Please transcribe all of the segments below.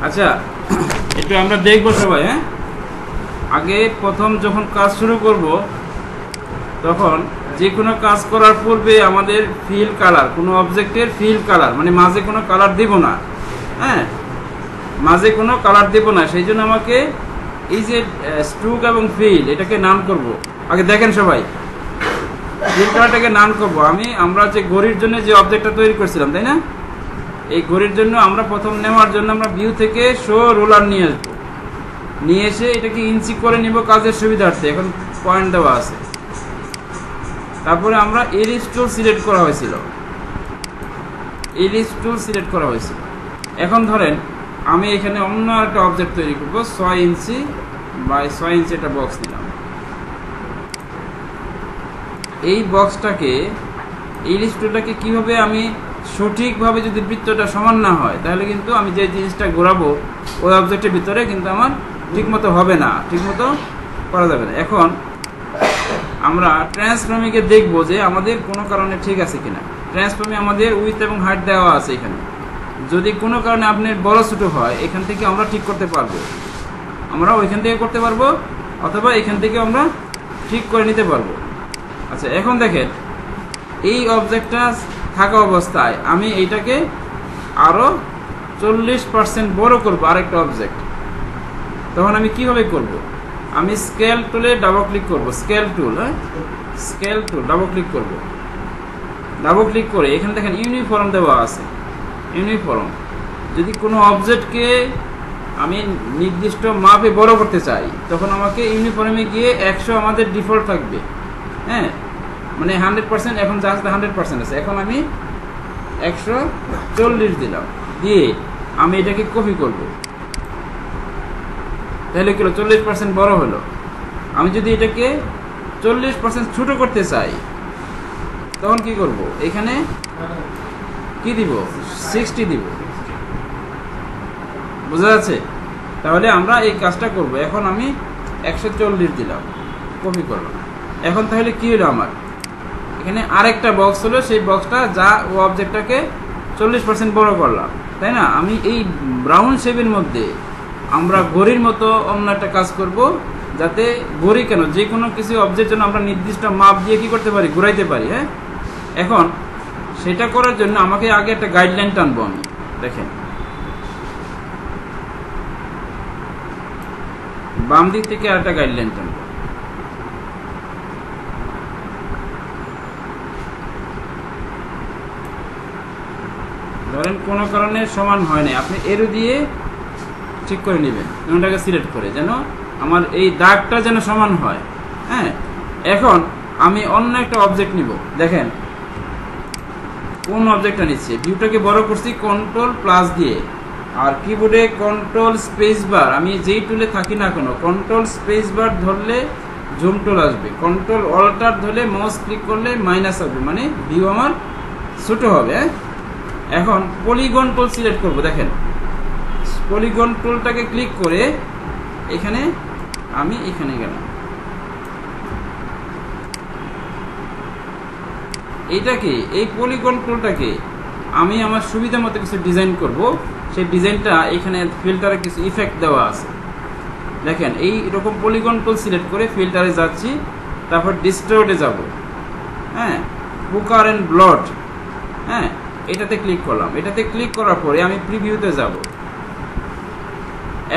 আচ্ছা, একটু আমরা দেখবো সবাই। হ্যাঁ, আগে প্রথম যখন কাজ শুরু করব তখন যে কোনো কাজ করার পূর্বে আমাদের ফিল কালার, কোনো অবজেক্টের ফিল কালার মানে মাঝে কোনো কালার দিব না। হ্যাঁ, মাঝে কোনো কালার দেব না। সেই জন্য আমাকে এই যে স্ট্রোক এবং ফিল এটাকে নাম করব। আগে দেখেন সবাই, ফিল কালারটাকে নাম করব। আমরা যে ঘড়ির জন্য যে অবজেক্টটা তৈরি করছিলাম, তাই না? এই ঘড়ির জন্য আমরা প্রথম নেওয়ার জন্য আমরা ভিউ থেকে শো রোলার নিয়ে আসবো, নিয়ে এসে এটাকে ইঞ্চি করে নিব কাজের সুবিধার্থে। এখন পয়েন্ট দেওয়া আছে। তারপরে আমরা এলিপস টুল সিলেক্ট করা হয়েছিল, এলিপস টুল সিলেক্ট করা হয়েছিল। এখন ধরেন আমি এখানে অন্য একটা অবজেক্ট তৈরি করবো, 6 ইঞ্চি বাই 6 ইঞ্চি একটা বক্স নিলাম। এই বক্সটাকে, এলিপস টুলটাকে কিভাবে আমি সঠিকভাবে, যদি বৃত্তটা সমান না হয় তাহলে কিন্তু আমি যে জিনিসটা ঘোরাবো ওই অবজেক্টের ভিতরে কিন্তু আমার ঠিকমতো হবে না, ঠিকমতো করা যাবে না। এখন আমরা ট্রান্সফর্মিংয়ে দেখবো যে আমাদের কোনো কারণে ঠিক আছে কিনা। ট্রান্সফর্মে আমাদের উইথ এবং হাইট দেওয়া আছে এখানে। যদি কোনো কারণে আপনার বড় ছোটো হয় এখান থেকে আমরা ঠিক করতে পারবো, আমরা ওইখান থেকে করতে পারবো, অথবা এখান থেকে আমরা ঠিক করে নিতে পারবো। আচ্ছা, এখন দেখেন এই অবজেক্টটা থাকা অবস্থায় আমি এইটাকে আরও 40% বড় করবো আরেকটা অবজেক্ট। তখন আমি কিভাবে করব? আমি স্কেল টুলে ডাবল ক্লিক করব, স্কেল টুল, হ্যাঁ, স্কেল টুল ডাবল ক্লিক করব। ডাবল ক্লিক করে এখানে দেখেন ইউনিফর্ম দেওয়া আছে, ইউনিফর্ম। যদি কোনো অবজেক্টকে আমি নির্দিষ্ট মাপে বড় করতে চাই তখন আমাকে ইউনিফর্মে গিয়ে 100 আমাদের ডিফল্ট থাকবে। হ্যাঁ, মানে 100%, এখন যা আছে 100% আছে। এখন আমি 140 দিলাম, দিয়ে আমি এটাকে কপি করব। তাহলে কি হলো, 40% বড় হলো। আমি যদি এটাকে 40% ছোট করতে চাই তখন কি করব? এখানে কি দিব? 60 দিব। বোঝা যাচ্ছে? তাহলে আমরা এই কাজটা করব। এখন আমি 140 দিলাম, কপি করলাম। এখন তাহলে কি হলো, আমার এখানে আরেকটা বক্স হলো, সেই বক্সটা যা ও অবজেক্টটাকে 40% বড় করলাম, তাই না? আমি এই ব্রাউন শেপের মধ্যে আমরা ঘড়ির মতো অন্য একটা কাজ করব, যাতে ঘড়ি কেন যে কোনো কিছু অবজেক্ট যেন আমরা নির্দিষ্ট মাপ দিয়ে কি করতে পারি, ঘুরাইতে পারি। হ্যাঁ, এখন সেটা করার জন্য আমাকে আগে একটা গাইডলাইন টানবো। আমি দেখেন বাম দিক থেকে আরেকটা গাইডলাইন টানবো। ধরেন কোনো কারণে সমান হয় না, আপনি এরো দিয়ে ঠিক করে নেবেন, ওটাকে সিলেক্ট করে, যেন আমার এই দাগটা যেন সমান হয়। হ্যাঁ, এখন আমি অন্য একটা অবজেক্ট নিব। দেখেন কোন অবজেক্টটা নিচ্ছে, ভিউটাকে বড় করছি কন্ট্রোল+ দিয়ে, আর কিবোর্ডে কন্ট্রোল স্পেস বার, আমি যেই টুলে থাকি না কেন কন্ট্রোল স্পেস বার ধরলে জুম টুল আসবে, কন্ট্রোল অল্টার ধরলে মাউস ক্লিক করলে মাইনাস আসবে, মানে ভিউ আমার ছোট হবে। এখন পলিগন টুল সিলেক্ট করব। দেখেন পলিগন টুলটাকে ক্লিক করে এখানে আমি এখানে গেলাম। এইটাকে, এই পলিগন টুলটাকে আমি আমার সুবিধা মতো কিছু ডিজাইন করব। সেই ডিজাইনটা এখানে ফিল্টারে কিছু ইফেক্ট দেওয়া আছে। দেখেন এই রকম পলিগন টুল সিলেক্ট করে ফিল্টারে যাচ্ছি, তারপর ডিস্টোর্টে যাব। হ্যাঁ, পুকার এন্ড ব্লড, হ্যাঁ, এটাতে ক্লিক করলাম। এটাতে ক্লিক করার পরে আমি প্রিভিউতে যাব।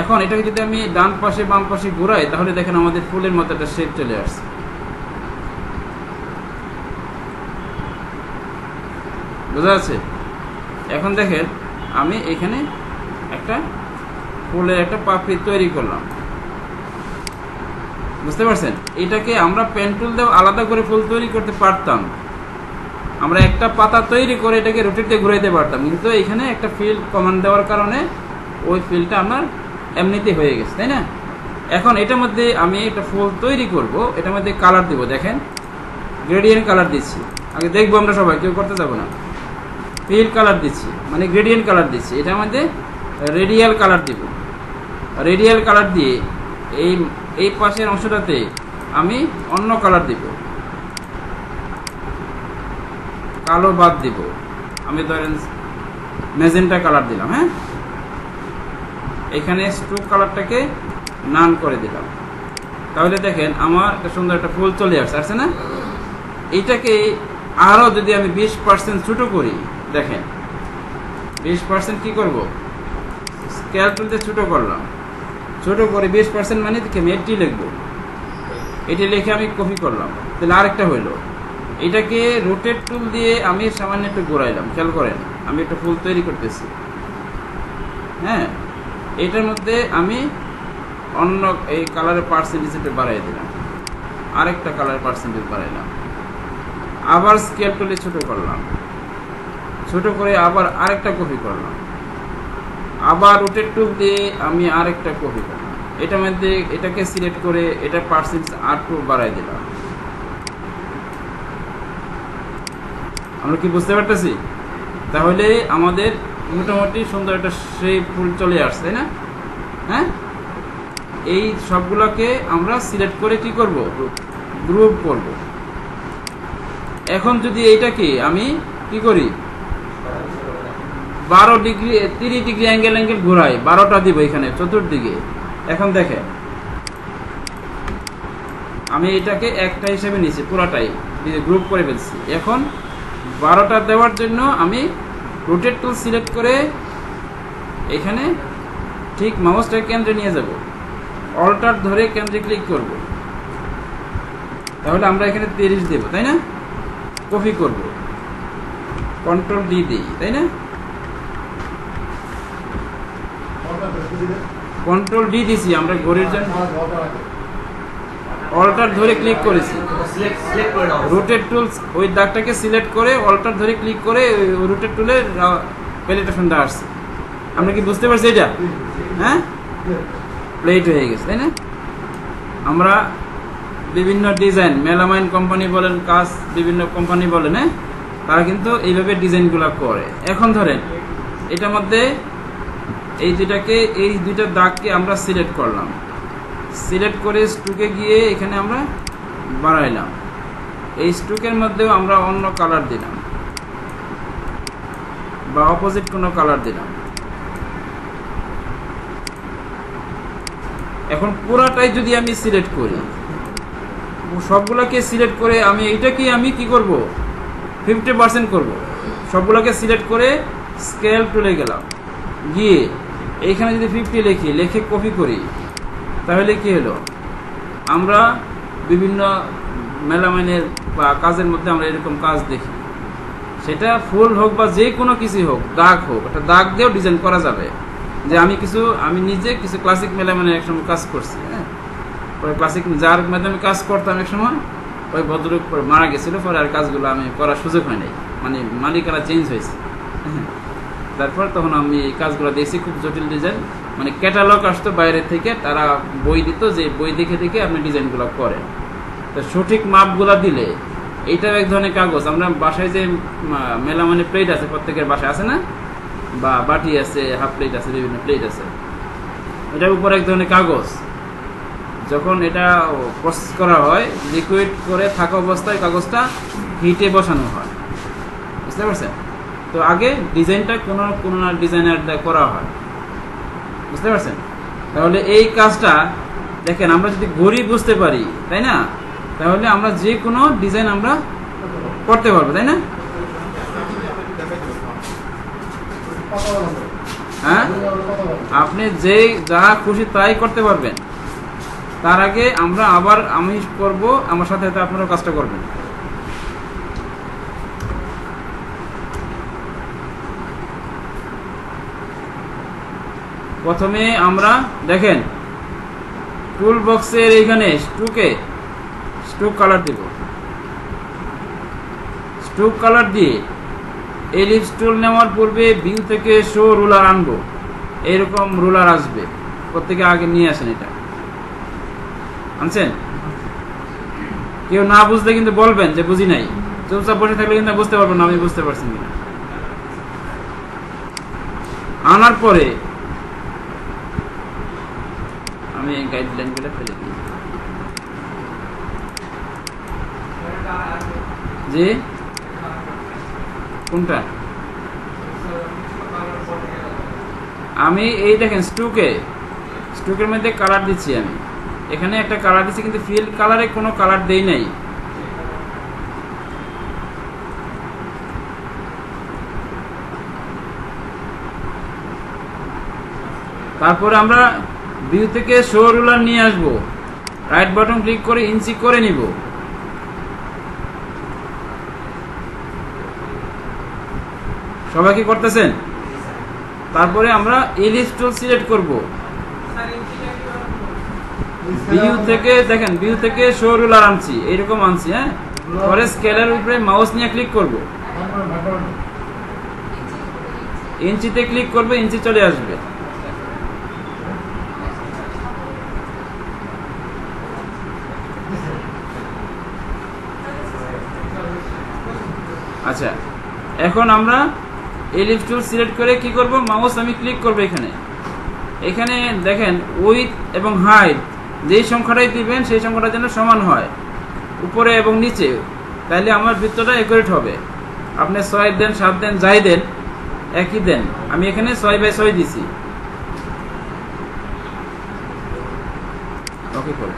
এখন এটাকে যদি আমি ডান পাশে বাম পাশে ঘুরাই তাহলে দেখেন আমাদের ফুলের মতো একটা শেপ চলে আসছে। বোঝা যাচ্ছে? এখন দেখেন আমি এখানে একটা ফুলের একটা পাপড়ি তৈরি করলাম। বুঝতে পারছেন? এটাকে আমরা পেন টুল দিয়ে আলাদা করে ফুল তৈরি করতে পারতাম, আমরা একটা পাতা তৈরি করে এটাকে রোটেট দিয়ে ঘুরাইতে পারতাম, কিন্তু এখানে একটা ফিল কমান্ড দেওয়ার কারণে ওই ফিলটা আমার এমনিতে হয়ে গেছে, তাই না? এখন এটার মধ্যে আমি একটা ফুল তৈরি করব, এটার মধ্যে কালার দিব। দেখেন গ্রেডিয়েন্ট কালার দিচ্ছি। আগে দেখবো আমরা সবাই, কেউ করতে যাবো না। ফিল কালার দিচ্ছি মানে গ্রেডিয়েন্ট কালার দিচ্ছি। এটার মধ্যে রেডিয়াল কালার দিব। রেডিয়াল কালার দিয়ে এই পাশের অংশটাতে আমি অন্য কালার দিব, কালো বাদ দিব। আমি ধরেন ম্যাজেন্টা কালার দিলাম। হ্যাঁ, এখানে স্ট্রোক কালারটাকে নান করে দিলাম। তাহলে দেখেন আমার একটা সুন্দর একটা ফুল চলে আসছে না? এইটাকে আরো যদি আমি 20% ছোট করি, দেখেন 20% কি করব, স্কেল টুলতে ছোট করলাম, ছোট করে 20% মানে আমি এটি লিখবো, এটি লিখে আমি কপি করলাম, তাহলে আরেকটা হইলো। এটাকে রোটেট টুল দিয়ে আমি সামান্য একটু ঘোরাইলাম, খেয়াল করেন আমি একটা ফুল তৈরি করতেছি। হ্যাঁ, এটার মধ্যে আমি অন্য এই কালারের পার্সেন্টেজ একটু বাড়াই দিলাম, আরেকটা কালারের পার্সেন্টেজ বাড়াইলাম, আবার স্কেল টুলে ছোট করলাম, ছোট করে আবার আরেকটা কপি করলাম, আবার রোটেট টুল দিয়ে আমি আরেকটা কপি করলাম, এটার মধ্যে এটাকে সিলেক্ট করে এটা পার্সেন্টেজ আর2 বাড়াই দিলাম। আমরা কি বুঝতে পারতেছি? তাহলে আমাদের মোটামুটি সুন্দর একটা শেপ ফুল চলে আসছে, তাই না? হ্যাঁ, এই সবগুলোকে আমরা সিলেক্ট করে কি করব, গ্রুপ করব। এখন যদি এইটাকে আমি কি করি, 12 ডিগ্রি 30 ডিগ্রি অ্যাঙ্গেল ঘোরাই, 12টা দিব এখানে চতুর্দিকে। এখন দেখেন আমি এটাকে একটা হিসেবে নিয়েছি, পুরাটাই গ্রুপ করে ফেলছি। এখন 12টা দেওয়ার জন্য আমি রোটেট টুল সিলেক্ট করে এখানে ঠিক মাউসটা কেন্দ্রে নিয়ে যাব, অল্টার ধরে কেন্দ্রে ক্লিক করব, তাহলে আমরা এখানে 30 দেব, তাই না? কপি করব, কন্ট্রোল ডি দিই, তাই না? কন্ট্রোল ডি দিছি আমরা ঘড়ির জন্য, অল্টার ধরে ক্লিক করেছি, রোটেট টুলস ওই দাগটাকে সিলেক্ট করে অল্টার ধরে ক্লিক করে রোটেট টুলের প্যালেটেশনটা আসছে। আমরা কি বুঝতে পারছি এটা? হ্যাঁ, প্লেট হয়ে গেছে, তাই না? আমরা বিভিন্ন ডিজাইন, মেলামাইন কোম্পানি বলেন, কাজ বিভিন্ন কোম্পানি বলেন, হ্যাঁ, তারা কিন্তু এইভাবে ডিজাইনগুলো করে। এখন ধরেন এটার মধ্যে এই দুইটা দাগকে আমরা সিলেক্ট করলাম, সিলেক্ট করে স্ট্রোকে গিয়ে এখানে আমরা বাড়াইলাম, এই স্ট্রোকের মধ্যেও আমরা অন্য কালার দিলাম বা অপোজিট কোনো কালার দিলাম। এখন পুরাটাই যদি আমি সিলেক্ট করি, সবগুলোকে সিলেক্ট করে আমি এইটাকে আমি কি করব, 50% করব। সবগুলোকে সিলেক্ট করে স্কেল টুলে গেলাম, গিয়ে এইখানে যদি 50 লিখি, লিখে কপি করি, তাহলে কি হলো, আমরা বিভিন্ন মেলামাইনের বা কাজের মধ্যে আমরা এরকম কাজ দেখি, সেটা ফুল হোক বা যে কোনো কিছু হোক, দাগ হোক, একটা দাগ দিয়েও ডিজাইন করা যাবে। যে আমি নিজে কিছু ক্লাসিক মেলামাইনের এক সময় কাজ করছি, হ্যাঁ, পরে ক্লাসিক যার মাধ্যমে কাজ করতাম এক সময়, ওই ভদ্রলোক পরে মারা গেছিল, পরে আর কাজগুলো আমি করার সুযোগ হয় নাই, মানে মালিকারা চেঞ্জ হয়েছে। তারপর তখন আমি এই কাজগুলো দেখছি, খুব জটিল ডিজাইন, মানে ক্যাটালগ আসতো বাইরে থেকে, তারা বই দিত, যে বই দেখে দেখে আপনি ডিজাইনগুলো করেন। তো সঠিক মাপগুলো দিলে, এইটাও এক ধরনের কাগজ, আমরা বাসায় যে মেলামাইনে প্লেট আছে, প্রত্যেকের বাসায় আছে না, বা বাটি আছে, হাফ প্লেট আছে, বিভিন্ন প্লেট আছে, এটার উপর এক ধরনের কাগজ, যখন এটা প্রসেস করা হয়, লিকুইড করে থাকা অবস্থায় কাগজটা হিটে বসানো হয়, বুঝতে পারছেন? তো আগে ডিজাইনটা কোনো ডিজাইনার করা হয়, বুঝতে পারছেন? তাহলে এই কাজটা দেখেন, আমরা যদি ঘড়ি বুঝতে পারি, তাই না, তাহলে আমরা যে কোনো ডিজাইন আমরা করতে পারবো, তাই না? হ্যাঁ, আপনি যা খুশি তাই করতে পারবেন। তার আগে আমি করব, আমার সাথে আপনারাও কাজটা করবেন। প্রথমে আমরা দেখেন টুল বক্সের এইখানে স্ট্রোক কালার দিব, স্ট্রোক কালার দিয়ে এলিপস টুল নেওয়ার পূর্বে ভিউ থেকে শো রুলার আনবো, এরকম রুলার আসবে, প্রত্যেকে আগে নিয়ে আসেন। এটা আনছেন? কেউ না বুঝলে কিন্তু বলবেন যে বুঝি নাই, চুপচাপ বসে থাকলে কিন্তু বুঝতে পারবেন না আমি বুঝতে পারছি কিনা। আনার পরে আমি গাইডলাইনগুলো ফেলে দিই, যে কোনটা আমি এই দেখেন স্ট্রোকের মধ্যে কালার দিচ্ছি, আমি এখানে একটা কালার দিচ্ছি, কিন্তু ফিল কালারে কোনো কালার দেই নাই। তারপরে আমরা ভিউ থেকে শো রুলার নিয়ে আসব, রাইট বাটন ক্লিক করে ইঞ্চি করে নিব। সবাই কি করতেছেন? তারপরে আমরা এলিপস টুল সিলেক্ট করব, ভিউ থেকে দেখেন ভিউ থেকে শো রুলার আনছি, এইরকম আনছি। হ্যাঁ, পরে স্কেলের উপরে মাউস নিয়ে ক্লিক করব, ইঞ্চিতে ক্লিক করবে, ইঞ্চি চলে আসবে। আচ্ছা, এখন আমরা এলিপস টুল সিলেক্ট করে কি করব, মাউস আমি ক্লিক করব এখানে। এখানে দেখেন উইডথ এবং হাইট যেই সংখ্যাটাই দিবেন সেই সংখ্যাটা যেন সমান হয় উপরে এবং নিচে, তাহলে আমার বৃত্তটা একুরেট হবে। আপনি 6 দেন, 7 দেন, যাই দেন একই দেন। আমি এখানে 6/6 দিছি। ওকে করে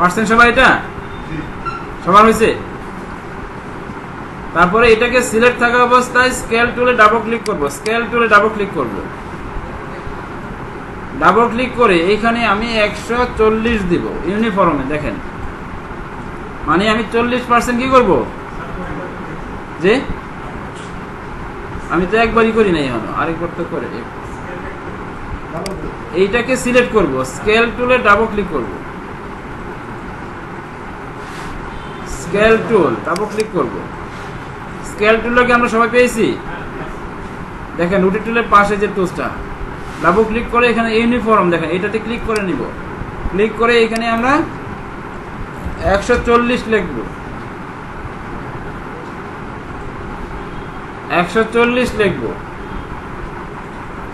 পারছেন সবাই? এটা সবার হয়েছে? তারপরে এটাকে সিলেক্ট থাকা অবস্থায় স্কেল টুলে ডাবল ক্লিক করব, ডাবল ক্লিক করে এখানে আমি 140 দিব ইউনিফর্মে। দেখেন, মানে আমি 40% কি করব, যে আমি তো একবারই করি নাই, এখন আরেকবার তো করে। এইটাকে সিলেক্ট করব, স্কেল টুলে ডাবল ক্লিক করব, স্কেল টুল ডাবল ক্লিক করব। স্কেল টুলকে আমরা সবাই পেয়েছি। দেখেন রুটি টুলের পাশে যে টুলসটা, ডাবল ক্লিক করে এখানে ইউনিফর্ম, দেখেন এটাতে ক্লিক করে নিব। ক্লিক করে এখানে আমরা 140 লিখব, 140 লিখব।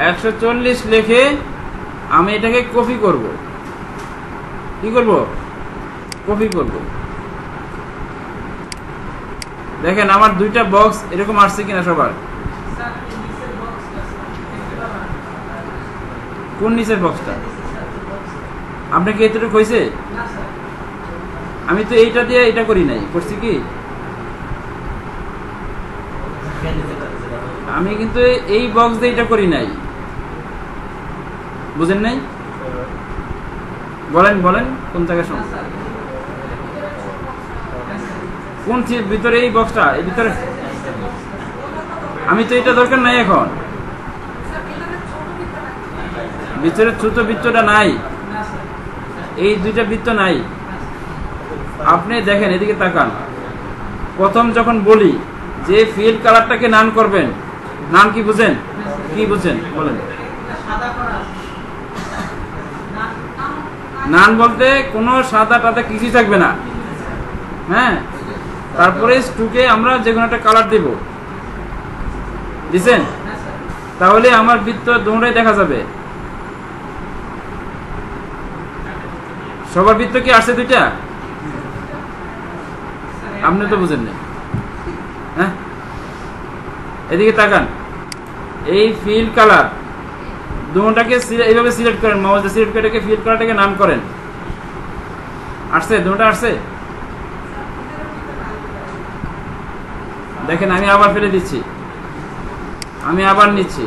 140 লিখে আমি এটাকে কপি করব। কি করব? কপি করব। দেখেন আমার দুইটা বক্স এরকম আসছে কিনা সবার? কোন নিচের বক্সটা? আপনার কি এতটুকু হয়েছে? আমি তো এইটা দিয়ে এটা করি নাই, করছি কি আমি কিন্তু এই বক্স দিয়ে এটা করি নাই, বুঝেন নাই? বলেন বলেন কোন জায়গায় সমস্যা? কোন ভিতরে এই বক্সটা? এই ভিতরে আমি তো এটা দরকার নাই, এখন ভিতরে ছোট বৃত্তটা নাই, এই দুইটা বৃত্ত নাই। আপনি দেখেন এদিকে তাকান, প্রথম যখন বলি যে ফিল কালারটাকে নান করবেন, নান কি বুঝেন? কি বুঝেন বলেন? নান বলতে কোনো সাদা টাদা কিছুই থাকবে না। হ্যাঁ, তারপরে স্টুকে আমরা যে কোনো একটা কালার দেব, দিছেন? তাহলে আমার বৃত্ত দুটোই দেখা যাবে। সবার বৃত্ত কি আসছে দুইটা? আপনি তো বুঝেন না। হ্যাঁ, এদিকে তাকান, এই ফিল কালার দুটোটাকে এইভাবে সিলেক্ট করেন, মাউস দিয়ে সিলেক্ট করে ফিল কালারটাকে নাম করেন। আসছে? দুটোটা আসছে? দেখেন আমি আবার ফেলে দিচ্ছি, আমি আবার নিচ্ছি।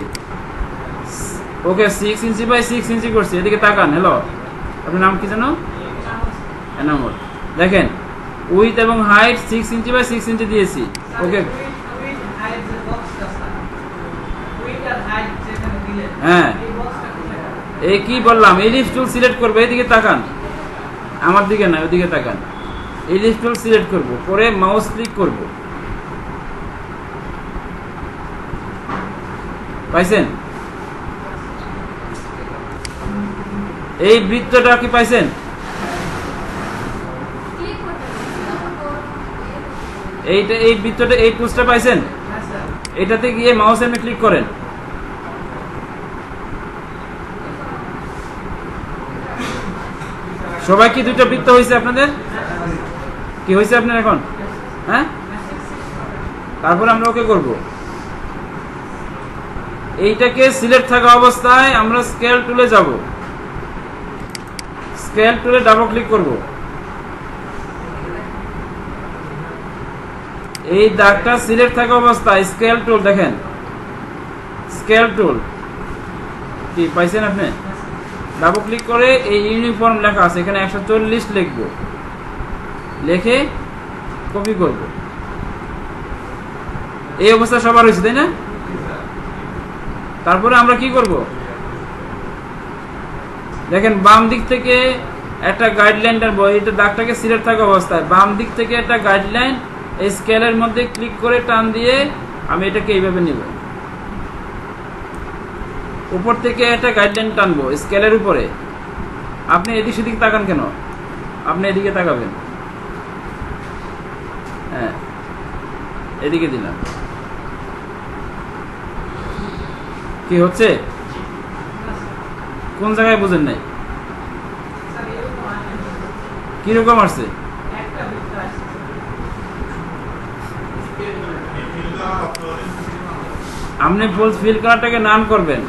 ওকে, 6 ইঞ্চি বাই 6 ইঞ্চি করছি। এদিকে তাকান। হ্যালো, আপনার নাম কি জানো? এনামুল। দেখেন উইথ এবং হাইট 6 ইঞ্চি বাই 6 ইঞ্চি দিয়েছি। ওকে, হ্যাঁ, এই কি বললাম, এলিপস টুল সিলেক্ট করবো। এদিকে তাকান, আমার দিকে না, ওইদিকে তাকান। এলিপস টুল সিলেক্ট করব, পরে মাউস ক্লিক করব। পাইছেন? এই বৃত্তটা কি পাইছেন? এইটা, এই বৃত্তটা, এই টুলসটা পাইছেন? এটাতে গিয়ে মাউসে ক্লিক করেন। সবাই কি দুটো বৃত্ত হয়েছে আপনাদের? কি হয়েছে আপনার এখন? হ্যাঁ, তারপরে আমরা ওকে করব। এইটাকে সিলেক্ট থাকা অবস্থায় আমরা স্কেল টুলে যাব, স্কেল টুলে ডাবল ক্লিক করব। এই দাগটা সিলেক্ট থাকা অবস্থায় স্কেল টুল দেখেন, স্কেল টুল কি পাইছেন আপনি? ডাবল ক্লিক করে এই ইউনিফর্ম লেখা আছে, এখানে 140 লিখব, লিখে কপি করব। এই অবস্থা সবার হয়েছে, তাই না? তারপরে আমরা কি করব দেখেন, বাম দিক থেকে একটা গাইডলাইন টানবো। এটা দাগটাকে সিলেক্ট থাকা অবস্থায় বাম দিক থেকে একটা গাইডলাইন এই স্কেলের মধ্যে ক্লিক করে টান দিয়ে আমি এটাকে এইভাবে নিব। উপর থেকে একটা গাইডলাইন টানবো স্কেলের উপরে। আপনি এদিক সেদিক তাকান কেন? আপনি এদিকে তাকাবেন। হ্যাঁ, এদিকে দিলাম। কি হচ্ছে? কোন জায়গায় বুঝেন নাই? কিরকম আসছে? আপনি ফুল ফিল কালারটাকে নান করবেন।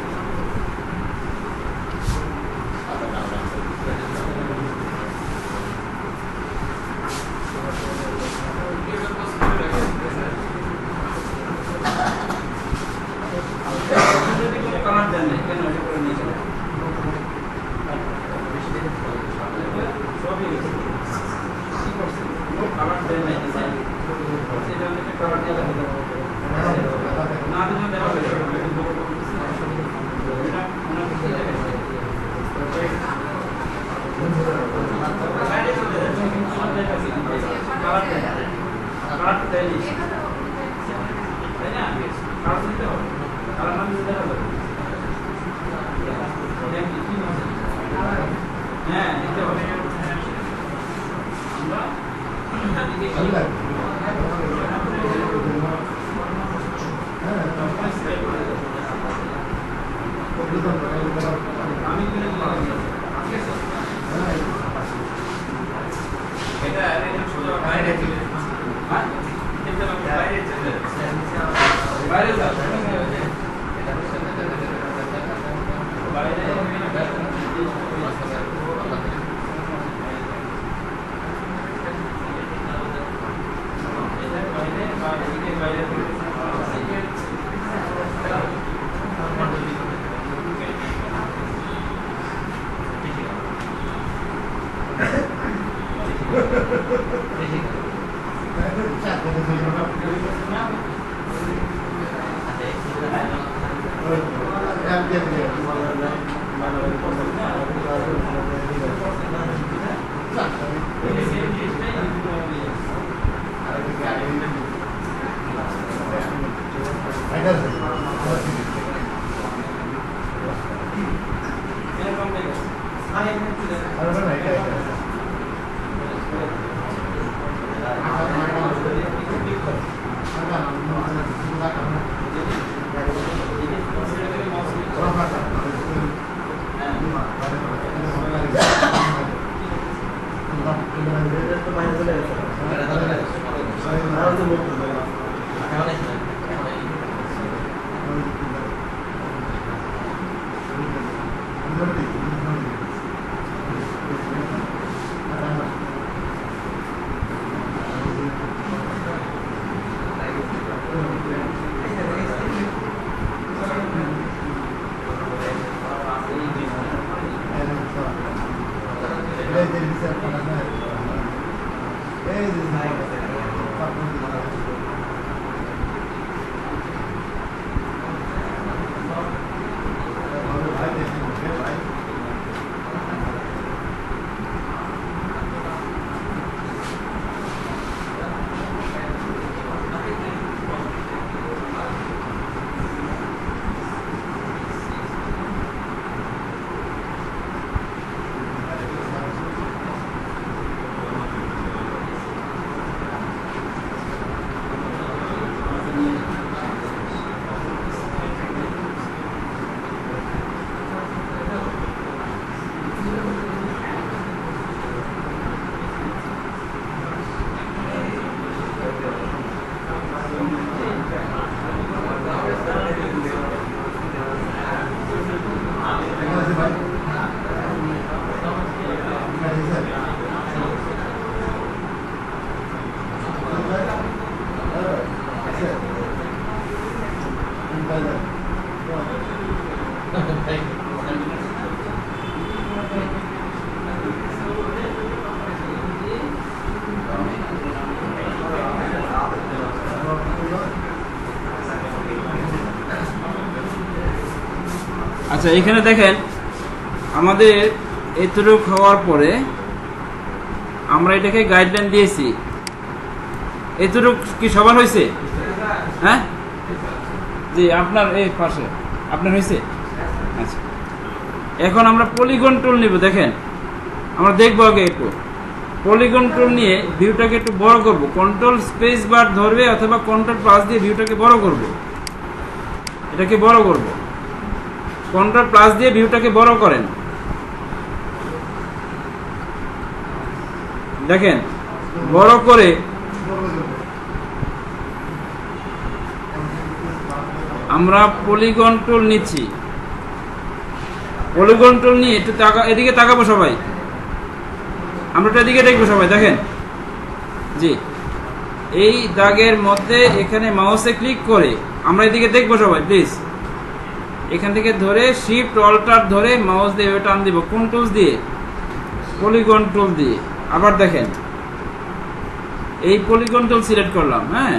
আচ্ছা এখানে দেখেন আমাদের এতটুকু হওয়ার পরে আমরা এটাকে গাইডলাইন দিয়েছি। এতটুকু কি সবার হয়েছে? হ্যাঁ জি, আপনার এই পাশে আপনার হয়েছে। আচ্ছা এখন আমরা পলিগন টুল নিব। দেখেন আমরা দেখবো আগে একটু পলিগন টুল নিয়ে ভিউটাকে একটু বড় করব। কন্ট্রোল স্পেস বার ধরবে অথবা কন্ট্রোল প্লাস দিয়ে ভিউটাকে বড় করব। এটাকে বড় করব, কন্ট্রোল প্লাস দিয়ে ভিউটাকে বড় করেন। দেখেন বড় করে আমরা পলিগন টুল নিচ্ছি। পলিগন টুল নিয়ে একটু এদিকে তাকাবো সবাই, আমরা তো এদিকে দেখবো সবাই। দেখেন জি, এই দাগের মধ্যে এখানে মাউসে ক্লিক করে আমরা এদিকে দেখবো সবাই প্লিজ। এখান থেকে ধরে শিফট অল্টার ধরে মাউস দিয়ে টান দিব। কোন টুলস দিয়ে? পলিগন টুল দিয়ে। আবার দেখেন এই পলিগন টুল সিলেক্ট করলাম। হ্যাঁ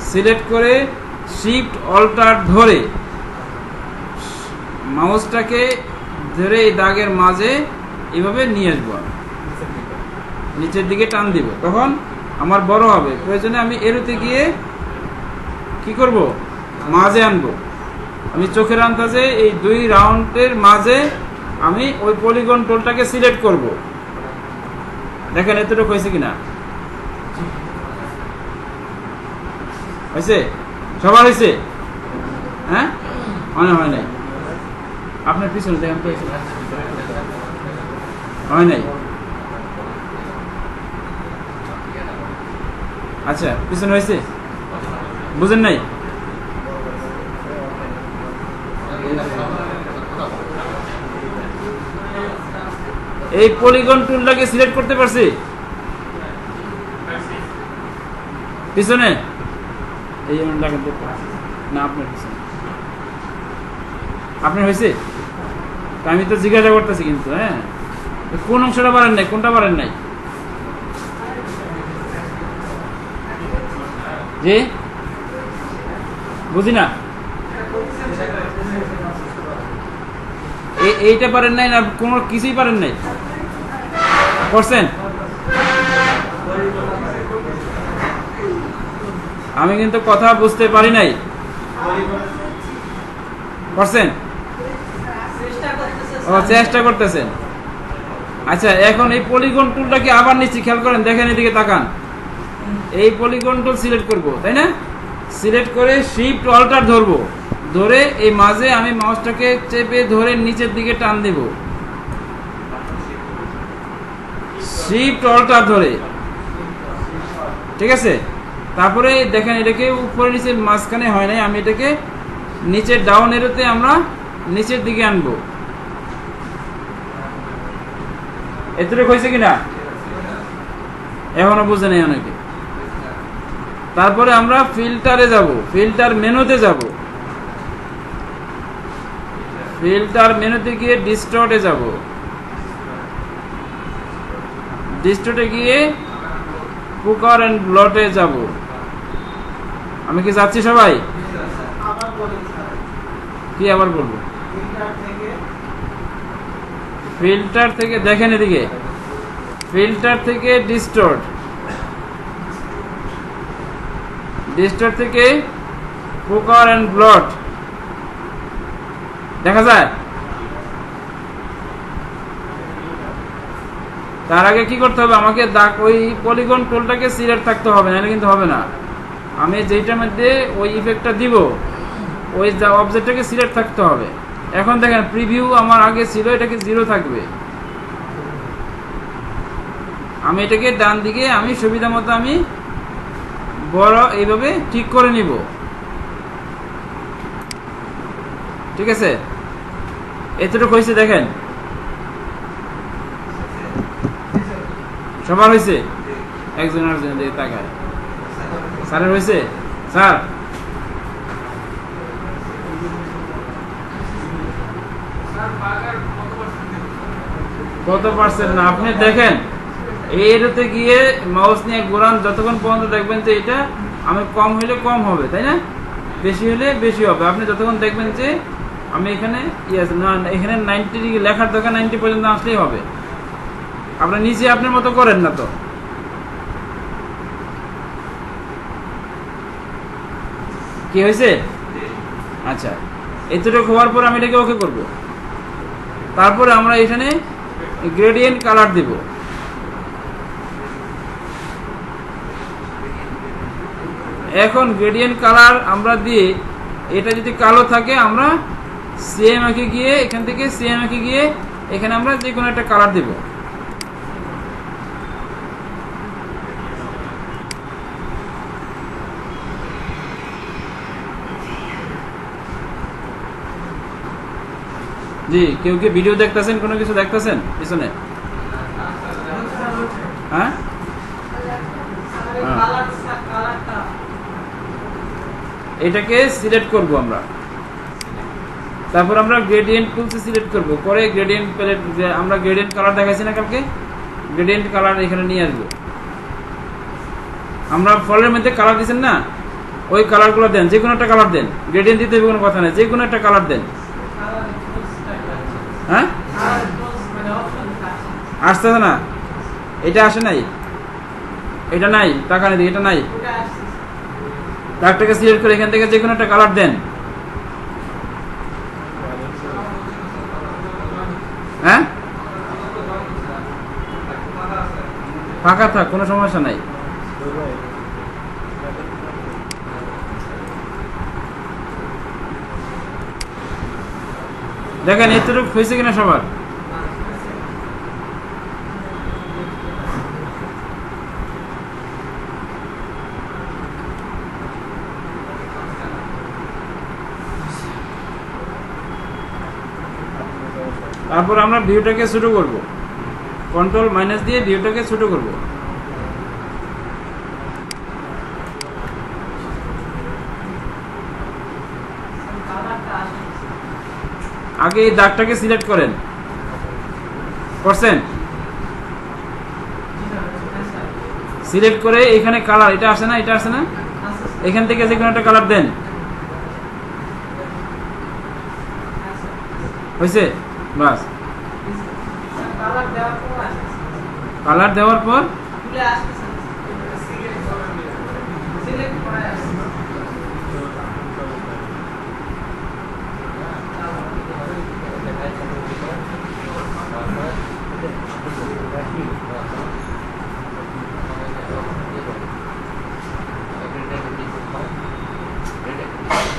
সিলেক্ট করে শিফট অল্টার ধরে মাউসটাকে ধরে এই দাগের মাঝে এইভাবে নিয়ে আসবো, নিচের দিকে টান দিব। তখন আমার বড় হবে। প্রয়োজনে আমি এরুতে গিয়ে কি করব, মাঝে আনবো। আমি চোখের আন্দাজে এই দুই রাউন্ডের মাঝে আমি ওই পলিগন টুলটাকে সিলেক্ট করব। দেখেন এতটুকু হয়েছে কিনা? হয়েছে? সবার হয়েছে? হ্যাঁ মনে হয় নাই। আপনার পিছনে দেখেন তো হয় নাই। আচ্ছা পিছনে হয়েছে, বুঝেন নাই? এই পলিগন টুলটাকে সিলেক্ট করতে পারছি পিছনে? এই না আপনার পিছনে আপনার হয়েছে? আমি তো জিজ্ঞাসা করতেছি কিন্তু। হ্যাঁ কোন অংশটা পারেন নাই? কোনটা পারেন নাই? জি বুঝি না। এইটা পারেন নাই না কোন কিছুই পারেন নাই? করছেন? আমি কিন্তু কথা বুঝতে পারি নাই। করছেন? ও চেষ্টা করতেছেন। আচ্ছা এখন এই পলিগন টুলটাকে আবার নিচ্ছি, খেয়াল করেন। দেখেন এদিকে তাকান। এই পলিগন টুল সিলেক্ট করব, তাই না? সিলেক্ট করে শিফট অল্টার ধরবো, ধরে এই মাঝে আমি মাউসটাকে চেপে ধরে নিচের দিকে টান দেব। শিফট অল্টার ধরে, ঠিক আছে? তারপরে দেখেন এটাকে উপরে নিচে মাঝখানে হয় নাই, আমি এটাকে নিচের ডাউন এরোতে আমরা নিচের দিকে আনবো। এতটুকু হয়েছে কিনা? এখনো বুঝে নেই অনেকে। তারপরে আমরা ফিল্টারে যাব, ফিল্টার মেনুতে যাব। ফিল্টার মেনুতে গিয়ে ডিস্টর্টে যাব, ডিস্টর্টে গিয়ে পুকার এন্ড ব্লটে যাব। আমি কি যাচ্ছি সবাই? কি আবার বলবো? ফিল্টার থেকে দেখেন এদিকে, ফিল্টার থেকে ডিস্টর্ট, ডিস্টর্ট থেকে পুকার এন্ড ব্লট দেখা যায়। তার আগে কি করতে হবে? আমাকে ওই পলিগন টুলটাকে সিলেক্ট থাকতে হবে, নাহলে কিন্তু হবে না। আমি যেটার মধ্যে ওই ইফেক্টটা দিব ওই অবজেক্টটাকে সিলেক্ট থাকতে হবে। এখন দেখেন প্রিভিউ আমার আগে ছিল, এটাকে 0 থাকবে। আমি এটাকে ডান দিকে আমি সুবিধা মতো আমি বড় এইভাবে ঠিক করে নিব, ঠিক আছে? এতটুকু হয়েছে দেখেন। সবার হয়েছে? একজন আরেকজন দিকে তাকায়। স্যারের হয়েছে? স্যার কত পার্সেন্ট না আপনি দেখেন। এরতে গিয়ে মাউস নিয়ে ঘোরান, যতক্ষণ পর্যন্ত দেখবেন যে এটা আমি কম হইলে কম হবে, তাই না? বেশি হলে বেশি হবে। আপনি যতক্ষণ দেখবেন যে আমি এখানে এখানে 90 লেখার দরকার, 90 পর্যন্ত আসলেই হবে। আপনার নিচে আপনার মতো করেন না তো। কি হয়েছে? আচ্ছা, এতটুকু হওয়ার পর আমি এটাকে ওকে করব। তারপরে আমরা এখানে গ্রেডিয়েন্ট কালার দিব। এখন গ্রেডিয়েন্ট কালার আমরা দিয়ে, এটা যদি কালো থাকে আমরা সিএমএকে গিয়ে, এখান থেকে সিএমএকে গিয়ে এখানে আমরা যে কোনো একটা কালার দেব। জি, কেউ কি ভিডিও দেখতেছেন, কোনো কিছু দেখতেছেন পিছনে? হ্যাঁ, এটাকে সিলেক্ট করব আমরা। তারপর আমরা গ্রেডিয়েন্ট টুলসে সিলেক্ট করব, পরে গ্রেডিয়েন্ট প্যালেট, আমরা গ্রেডিয়েন্ট কালার দেখাইছি না কালকে, গ্রেডিয়েন্ট কালার এখানে নিয়ে আসবো। আমরা ফলের মধ্যে কালার দিচ্ছেন না, ওই কালারগুলো দেন, যে কোনো একটা কালার দেন, গ্রেডিয়েন্ট দিতে কোনো কথা নেই, যে কোনো একটা কালার দেন। হ্যাঁ, আসতেছে না, এটা আসে নাই, এটা নাই, টাকা নেই, এটা নাই। দাগটাকে সিলেক্ট করে এখান থেকে যে কোনো একটা কালার দেন। হ্যাঁ, ফাঁকা থাক, কোনো সমস্যা নাই। দেখেন এতটুকু হয়েছে কিনা সবার? তারপর আমরা ভিউটাকে ছোট করব, কন্ট্রোল মাইনাস দিয়ে ভিউটাকে ছোট করব। আগে এই দাগটাকে সিলেক্ট করেন, করছেন? সিলেক্ট করে এখানে কালার, এটা আসে না, এটা আসে না, এখান থেকে যে কোনো একটা কালার দেন। হয়েছে? বাস, কালার দেওয়ার পর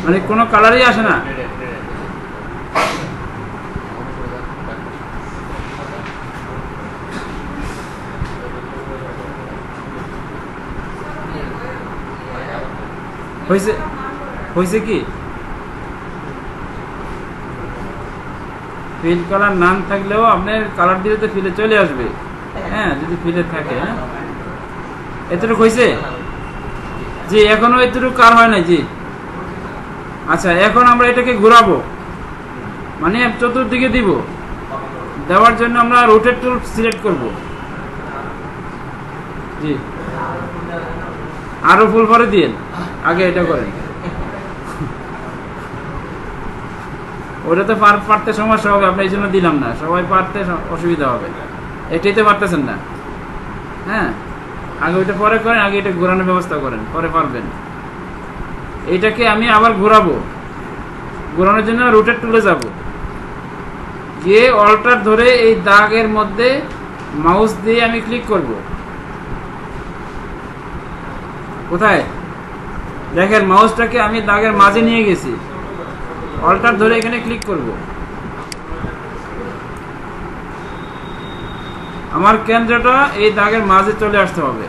মানে কোনো কালারই আসে না। হয়েছে? হয়েছে কি? ফিল কালার নাম থাকলেও আপনার কালার দিলে তো ফিলে চলে আসবে। হ্যাঁ, যদি ফিলে থাকে। হ্যাঁ, এতটুকু হয়েছে? জি, এখনো এতটুকু কার হয় না। জি, আচ্ছা, এখন আমরা এটাকে ঘোরাবো, মানে চতুর্দিকে দিব। দেওয়ার জন্য আমরা রোটেট টুল সিলেক্ট করব। জি, আরো ফুল ভরে দিন, আগে এটা করেন। ওটা তো পারতে সমস্যা হবে, আপনি এই জন্য দিলাম না, সবাই পারতে অসুবিধা হবে, এটাই তো পারতেছেন না। হ্যাঁ, আগে ওইটা পরে করেন, আগে এটা ঘোরানোর ব্যবস্থা করেন, পরে পারবেন। এইটাকে আমি আবার ঘোরাবো, ঘোরানোর জন্য রোটেট টুলে যাব, গিয়ে অল্টার ধরে এই দাগের মধ্যে মাউস দিয়ে আমি ক্লিক করব। কোথায় দেখেন, মাউসটাকে আমি দাগের মাঝে নিয়ে গেছি, অল্টার ধরে এখানে ক্লিক করব। আমার কেন্দ্রটা এই দাগের মাঝে চলে আসতে হবে।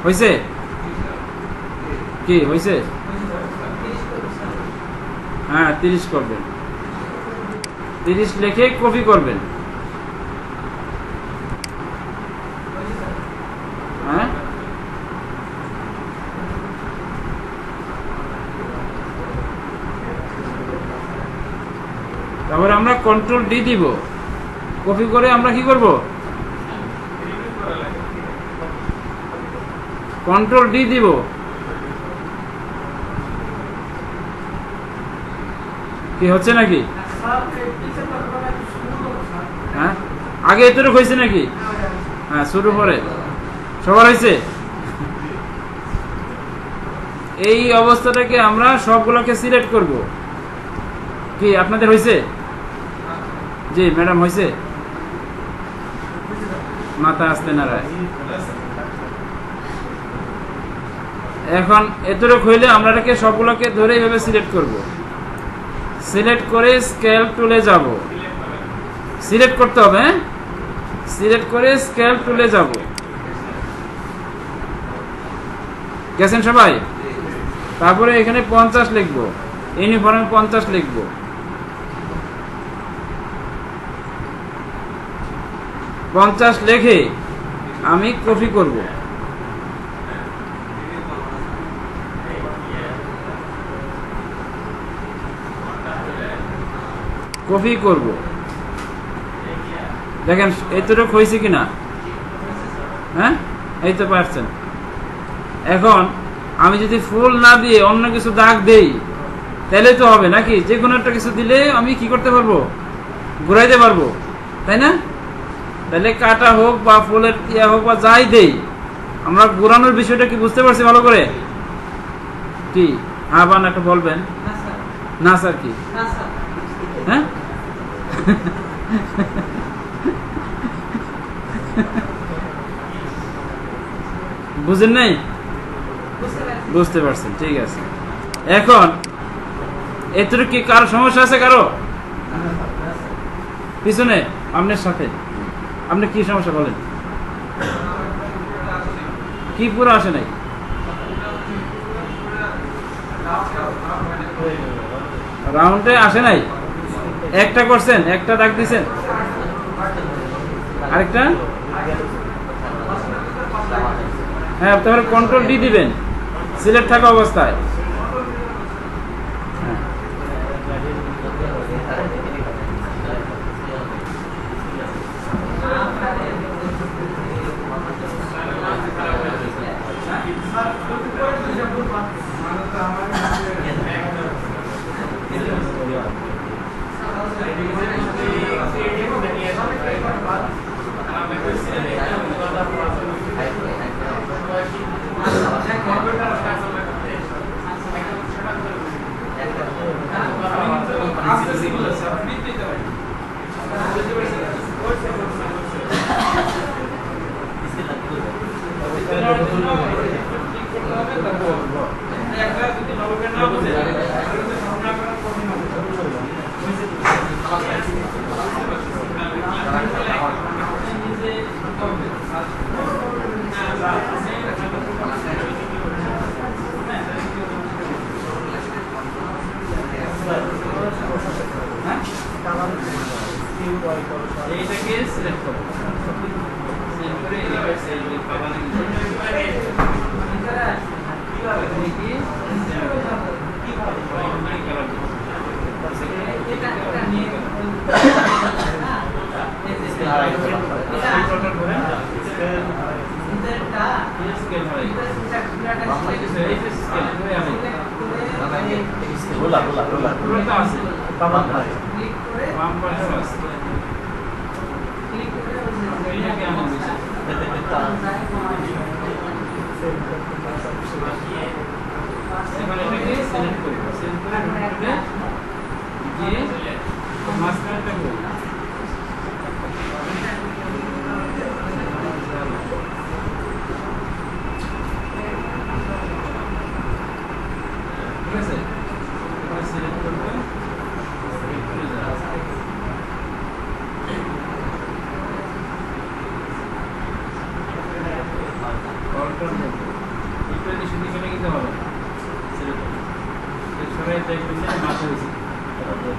হয়েছে কি? হয়েছে? হ্যাঁ, 30 করবেন, 30 লিখে কপি করবেন। হ্যাঁ, তারপরে আমরা কন্ট্রোল ডি দিব, কপি করে আমরা কি করব? কন্ট্রোল ডি দিব, কি হচ্ছে নাকি? হ্যাঁ, আগে এতটুকু হয়েছে নাকি? হ্যাঁ, শুরু করে সবার হয়েছে। এই অবস্থাটাকে আমরা সবগুলোকে সিলেক্ট করব। কি আপনাদের হয়েছে? জি ম্যাডাম হয়েছে, মাথা আসতে নাড়ায়। এখন এতটুকু হইলে আমরা এটাকে সবগুলোকে ধরে এইভাবে সিলেক্ট করব। সিলেক্ট করে স্কেল টুলে যাব, সিলেক্ট করতে হবে, সিলেক্ট করে স্কেল টুলে যাব। গেছেন সবাই? তারপরে এখানে 50 লিখব, ইউনিফর্মে 50 লিখব। লিখে আমি কপি করব। কপি করব, দেখেন এতটুকু হয়েছে কিনা। হ্যাঁ, এই তো পারছেন। এখন আমি যদি ফুল না দিয়ে অন্য কিছু দাগ দেই তাহলে তো হবে নাকি? যে কোনো একটা কিছু দিলে আমি কি করতে পারবো? ঘুরাইতে পারবো, তাই না? তাহলে কাটা হোক বা ফুলের ইয়া হোক বা যাই দেই, আমরা ঘুরানোর বিষয়টা কি বুঝতে পারছি ভালো করে? কি আবার একটা বলবেন? না স্যার কি? হ্যাঁ, বুঝেন নাই? বুঝতে পারছেন, ঠিক আছে। এখন এতটুকু কি কারো সমস্যা আছে? কারো পিছনে আপনার সাথে আপনি কি সমস্যা বলেন? কি পুরো আসে নাই? রাউন্ডে আসে নাই? একটা করছেন, একটা দাগ দিছেন, আরেকটা। হ্যাঁ, তাহলে কন্ট্রোল ডি দিবেন সিলেক্ট থাকা অবস্থায়। এইটাকে সিলেক্ট করো, সিলেক্ট করে এই সাইডে পাবা নাকি কিভাবে দেখি কিভাবে প্রাইমারি কালার এটা নিয়ে স্কেল হয় बोला बोला बोला পুরোটা আছে, तमाम है বাম পাশে আছে। এইটাকে আমি বুঝি এবার এটাকে সিলেক্ট করব, সিলেক্ট করে রুটে গিয়ে মাস্টারটা করব। ঠিক আছে, এটা সিলেক্ট করব, সিলেক্ট করে যাও।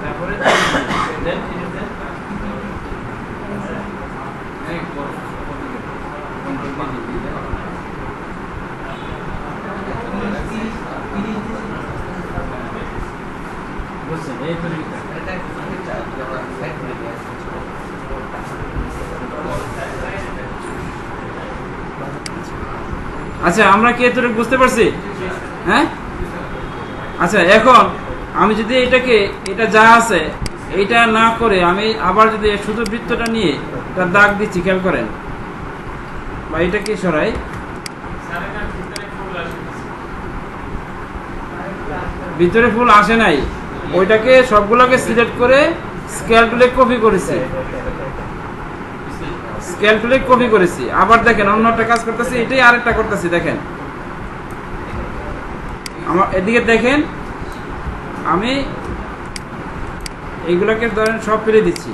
তারপরে বুঝছেন, এই তরিকা। আচ্ছা, আমরা কি এতটুকু বুঝতে পারছি? হ্যাঁ, আচ্ছা। এখন আমি যদি এটা যা আছে এইটা না করে আমি আবার যদি শুধু বৃত্তটা নিয়ে তার দাগ দিচ্ছি, খেয়াল করেন, বা এটাকে সরাই, ভিতরে ফুল আসে নাই, ওইটাকে সবগুলোকে সিলেক্ট করে স্কেল টুলে কপি করেছি। আবার দেখেন অন্য একটা কাজ করতেছি, এটাই আরেকটা করতেছি। দেখেন আমার এদিকে দেখেন, আমি এইগুলোকে ধরেন সব ফেলে দিচ্ছি।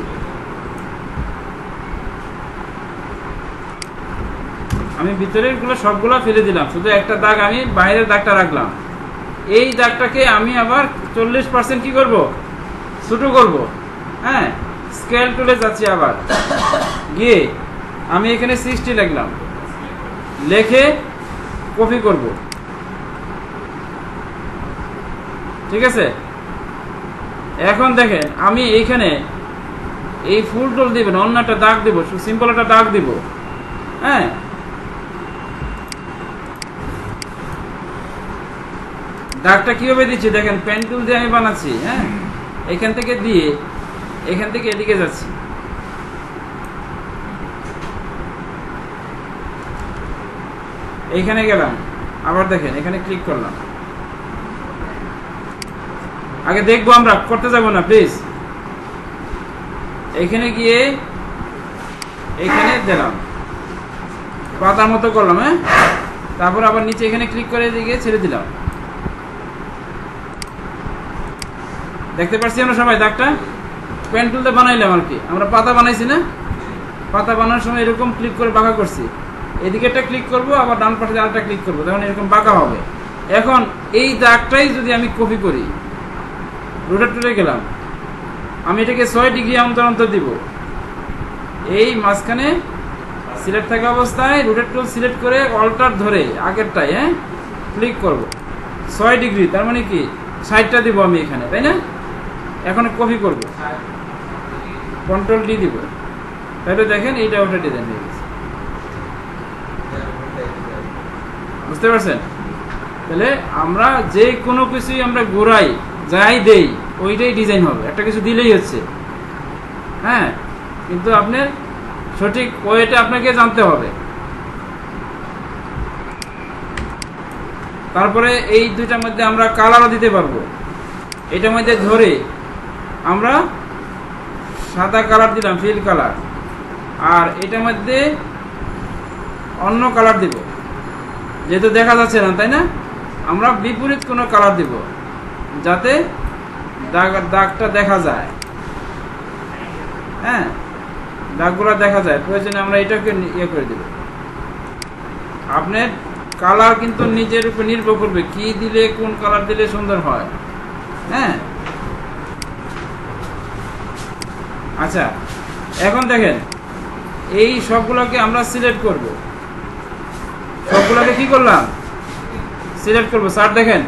আমি ভিতরের গুলো সবগুলো ফেলে দিলাম, শুধু একটা দাগ আমি বাইরের দাগটা রাখলাম। এই দাগটাকে আমি আবার 40% কি করব, ছোট করব। হ্যাঁ, স্কেল টুলে যাচ্ছি, আবার গিয়ে আমি এখানে 60 লিখলাম, লিখে কপি করব। ঠিক আছে, এখন দেখেন আমি এইখানে এই ফুল টুল দিব না, অন্য একটা দাগ দিব, সিম্পল একটা দাগ দিব। হ্যাঁ, দাগটা কিভাবে দিচ্ছি দেখেন, পেন টুল দিয়ে আমি বানাচ্ছি। হ্যাঁ, এখান থেকে দিয়ে এখান থেকে এদিকে যাচ্ছি। এইখানে গেলাম, আবার দেখেন এখানে ক্লিক করলাম। আগে দেখবো, আমরা করতে যাব না প্লিজ। এখানে গিয়ে এখানে দিলাম, পাতার মতো করলাম। হ্যাঁ, তারপর আবার নিচে এখানে ক্লিক করে দিকে ছেড়ে দিলাম। দেখতে পাচ্ছি আমরা সবাই দাগটা পেন টুলতে বানাইলাম আর কি। আমরা পাতা বানাইছি না, পাতা বানানোর সময় এরকম ক্লিক করে বাঁকা করছি। এদিকে একটা ক্লিক করব, আবার ডান পাশে আরেকটা ক্লিক করবো, তখন এরকম বাঁকা হবে। এখন এই দাগটাই যদি আমি কপি করি, রোটেট টুলে গেলাম, আমি এটাকে 6 ডিগ্রি অন্তর দিব। এই মাঝখানে সিলেক্ট থাকা অবস্থায় রোটেট টুল সিলেক্ট করে অল্টার ধরে আগেরটাই ক্লিক করব 6 ডিগ্রি, তার মানে কি 60টা দিব আমি এখানে, তাই না? এখন কপি করব, কন্ট্রোল ডি দিব, তাহলে দেখেন এইটা ওটা ডিজাইন হয়ে গেছে। বুঝতে পারছেন? তাহলে আমরা যে কোনো কিছুই আমরা ঘোরাই, যাই দেই, ওইটাই ডিজাইন হবে। একটা কিছু দিলেই হচ্ছে। হ্যাঁ, কিন্তু আপনার সঠিক ওয়েটা আপনাকে জানতে হবে। তারপরে এই দুইটার মধ্যে আমরা কালারও দিতে পারবো। এটার মধ্যে ধরে আমরা সাদা কালার দিলাম, ফিল কালার, আর এটার মধ্যে অন্য কালার দিব, যেহেতু দেখা যাচ্ছে না, তাই না? আমরা বিপরীত কোনো কালার দিব যাতে দাগটা দেখা যায়। হ্যাঁ, দাগগুলো দেখা যায়, প্রয়োজনে আমরা এটাকে ইয়ে করে দিব। আপনার কালার কিন্তু নিজের উপর নির্ভর করবে, কি দিলে কোন কালার দিলে সুন্দর হয়। হ্যাঁ, আচ্ছা, এখন দেখেন এই সবগুলোকে আমরা সিলেক্ট করব। সবগুলোকে কি করলাম, সিলেক্ট করব। স্যার দেখেন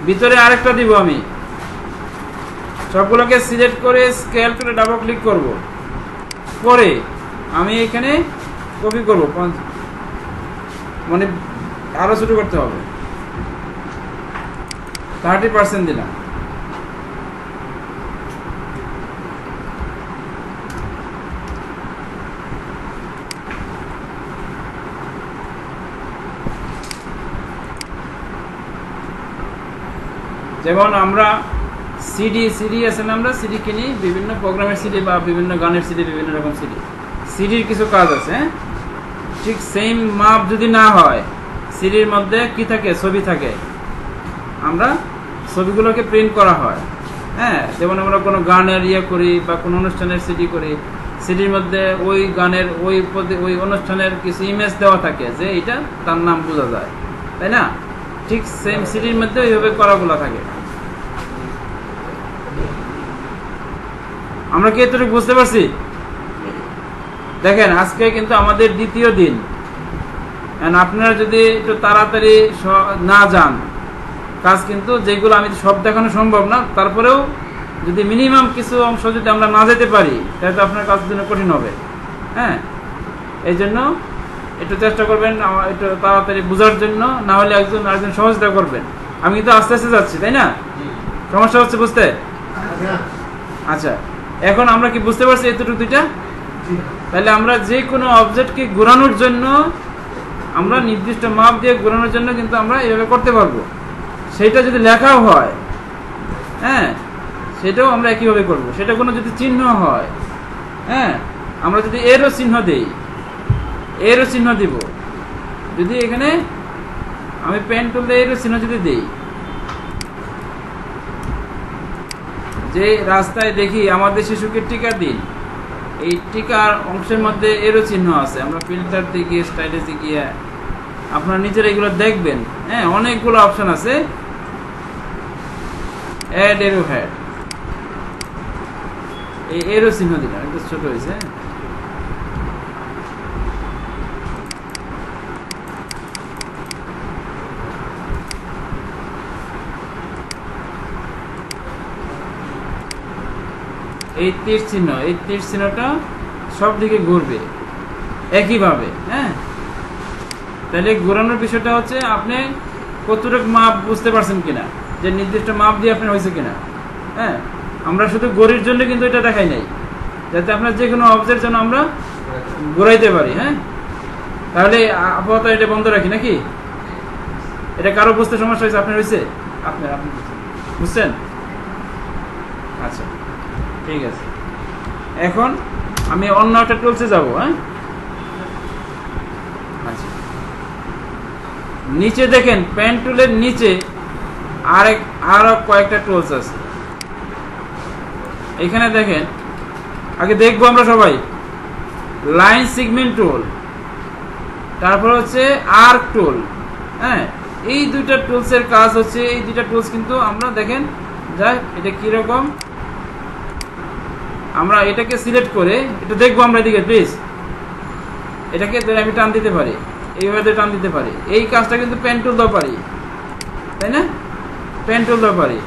ভিতরে আরেকটা দিব, আমি সবগুলোকে সিলেক্ট করে স্কেল করে ডাবল ক্লিক করব, করে আমি এখানে কপি করব, মানে আরো ছোট করতে হবে, 30% দিলাম। যেমন আমরা সিডি আছে না, আমরা সিডি কিনি, বিভিন্ন প্রোগ্রামের সিডি বা বিভিন্ন গানের সিডি, বিভিন্ন রকম সিডির কিছু কাজ আছে। ঠিক সেম মাপ যদি না হয়, সিডির মধ্যে কি থাকে, ছবি থাকে, আমরা ছবিগুলোকে প্রিন্ট করা হয়। হ্যাঁ, যেমন আমরা কোনো গানের ইয়ে করি বা কোনো অনুষ্ঠানের সিডি করি, সিডির মধ্যে ওই গানের ওই অনুষ্ঠানের কিছু ইমেজ দেওয়া থাকে, যে এটা তার নাম বোঝা যায়, তাই না? ঠিক সেম সিডির মধ্যে ওইভাবে করাগুলো থাকে। আমরা কি এতটুকু বুঝতে পারছি? দেখেন আজকে কিন্তু আমাদের দ্বিতীয় দিন। আপনারা যদি একটু তাড়াতাড়ি না যান, কাজ কিন্তু যেগুলো আমি সব দেখানো সম্ভব না, তারপরেও যদি মিনিমাম কিছু অংশ যদি আমরা না যেতে পারি, তাহলে তো আপনার কাজের জন্য কঠিন হবে। হ্যাঁ, এই জন্য একটু চেষ্টা করবেন একটু তাড়াতাড়ি বোঝার জন্য, না হলে একজন আরেকজন সহযোগিতা করবেন। আমি কিন্তু আস্তে আস্তে যাচ্ছি, তাই না? সমস্যা হচ্ছে বুঝতে? আচ্ছা, এখন আমরা কি বুঝতে পারছি এতটুকু দুইটা? তাহলে আমরা যে কোনো অবজেক্টকে ঘোরানোর জন্য, আমরা নির্দিষ্ট মাপ দিয়ে ঘোরানোর জন্য কিন্তু আমরা এভাবে করতে পারবো। সেটা যদি লেখাও হয়, হ্যাঁ, সেটাও আমরা একইভাবে করব। সেটা কোনো যদি চিহ্ন হয়, হ্যাঁ, আমরা যদি এরও চিহ্ন দেই, এরও চিহ্ন দিব, যদি এখানে আমি পেন টুল দিয়ে এরও চিহ্ন যদি দেই, যে রাস্তায় দেখি আমাদের শিশুকে টিকা দিন, এই টিকার অংশের মধ্যে এরও চিহ্ন আছে। আমরা ফিল্টার দিয়ে গিয়ে স্টাইলেসে গিয়ে আপনারা নিজেরা এগুলো দেখবেন, হ্যাঁ, অনেকগুলো অপশন আছে। অ্যাড এরো হেড, এই এরো চিহ্ন দিলাম, একটু ছোট হয়েছে। এই তীর চিহ্ন, এই তীর চিহ্নটা সব দিকে ঘুরবে একইভাবে, হ্যাঁ। তাহলে ঘোরানোর বিষয়টা হচ্ছে আপনি কতটুকু মাপ বুঝতে পারছেন কিনা, যে নির্দিষ্ট মাপ দিয়ে আপনার হয়েছে কিনা, হ্যাঁ। আমরা শুধু গড়ির জন্য কিন্তু এটা দেখাই নাই, যাতে আপনার যে কোনো অবজেক্ট যেন আমরা ঘোরাইতে পারি, হ্যাঁ। তাহলে আপাতত এটা বন্ধ রাখি নাকি? এটা কারো বুঝতে সমস্যা হয়েছে? আপনার হয়েছে? আপনি বুঝছেন? আচ্ছা, ঠিক আছে। এখন আমি অন্য একটা টুলসে যাব, হ্যাঁ। আচ্ছা, নিচে দেখেন, পেন টুলের নিচে আরো কয়েকটা টুলস আছে। এখানে দেখেন, আগে দেখবো আমরা সবাই, লাইন সেগমেন্ট টুল, তারপর হচ্ছে আর্ক টুল, হ্যাঁ। এই দুইটা টুলসের কাজ হচ্ছে, এই দুইটা টুলস কিন্তু আমরা দেখেন যাই এটা কিরকম, আমরা এটাকে সিলেক্ট করে এটা দেখবো আমরা এদিকে, প্লিজ। এটাকে ধরে আমি টান দিতে পারি, এইভাবে টান দিতে পারি। এই কাজটা কিন্তু পেন টুল দাও পারি, তাই না? পেন টুল দাও পারি।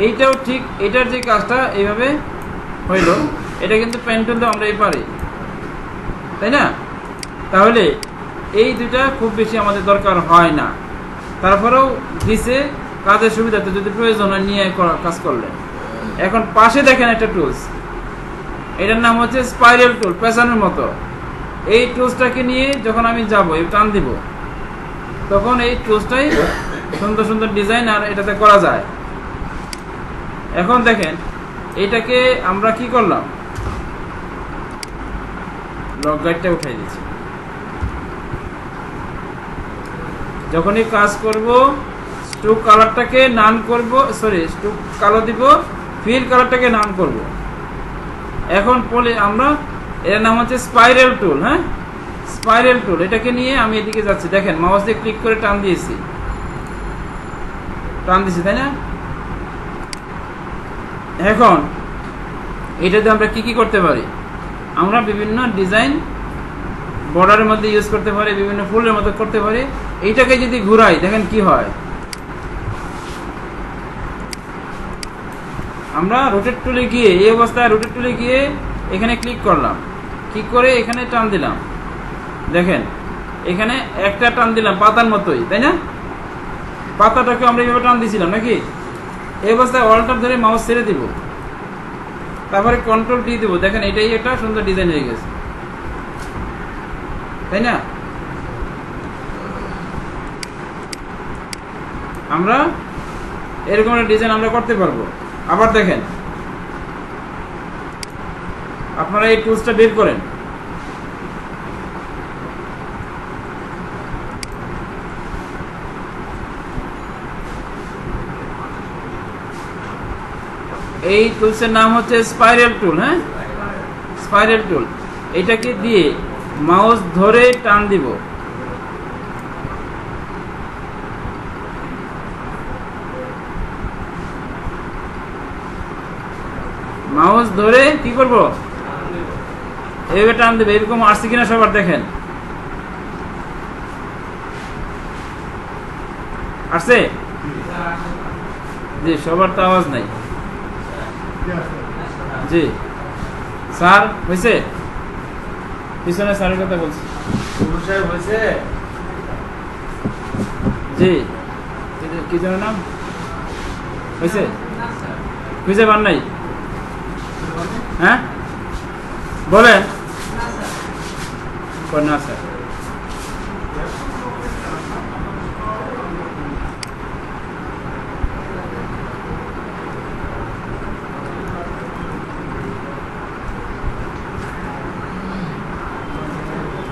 এইটাও ঠিক, এটার যে কাজটা এইভাবে হইল, এটা কিন্তু পেন টুল দাও আমরা এই পারি, তাই না? তাহলে এই দুইটা খুব বেশি আমাদের দরকার হয় না, তারপরেও দিছে কাজের সুবিধাতে, যদি প্রয়োজন হয় নিয়ে কাজ করলে। এখন পাশে দেখেন একটা টুলস, এটার নাম হচ্ছে স্পাইরাল টুল, পেছানোর মতো। এই টুলসটাকে নিয়ে যখন আমি যাব, টান দিব, তখন এই টুলসটাই সুন্দর সুন্দর ডিজাইন আর এটাতে করা যায়। এখন দেখেন, এটাকে আমরা কি করলাম, লক গাইডটা উঠাই দিচ্ছি। যখনই কাজ করব, স্ট্রোক কালারটাকে নান করব, সরি, স্ট্রোক কালো দিব, ফিল কালারটাকে নান করব। এখন আমরা, এর নাম হচ্ছে স্পাইরাল টুল, হ্যাঁ, স্পাইরাল টুল। এটাকে নিয়ে আমি এদিকে যাচ্ছি, দেখেন মাউস দিয়ে ক্লিক করে টান দিয়েছি, তাই না? এখন এটাতে আমরা কি কি করতে পারি, আমরা বিভিন্ন ডিজাইন বর্ডারের মধ্যে ইউজ করতে পারি, বিভিন্ন ফুলের মধ্যে করতে পারি। এইটাকে যদি ঘুরাই, দেখেন কি হয়, আমরা রোটেট টুলে গিয়ে, এই অবস্থায় রোটেট টুলে গিয়ে এখানে ক্লিক করলাম, ক্লিক করে এখানে টান দিলাম, দেখেন এখানে একটা টান দিলাম পাতার মতোই, তাই না? পাতাটাকে আমরা এইভাবে টান দিয়েছিলাম নাকি? এই অবস্থায় অল্টার ধরে মাউস ছেড়ে দিব, তারপরে কন্ট্রোল ডি দিব, দেখেন এটাই একটা সুন্দর ডিজাইন হয়ে গেছে, তাই না? আমরা এরকম একটা ডিজাইন আমরা করতে পারবো। আবার দেখেন, আপনারা এই টুলসটা বের করেন, এই টুলসের নাম হচ্ছে স্পাইরাল টুল, হ্যাঁ, স্পাইরাল টুল। এটাকে দিয়ে মাউস ধরে টান দিব, মাউস ধরে কি করব, এইভাবে টান দেবে। এরকম আসছে কিনা সবার দেখেন, আসছে? জি, সবার তো আওয়াজ নাই। জি স্যার, হয়েছে? পিছনে স্যারের কথা বলছি। হয়েছে? জি, কি যেন নাম হয়েছে? খুঁজে পান নাই? হ্যাঁ বলেন। না স্যার,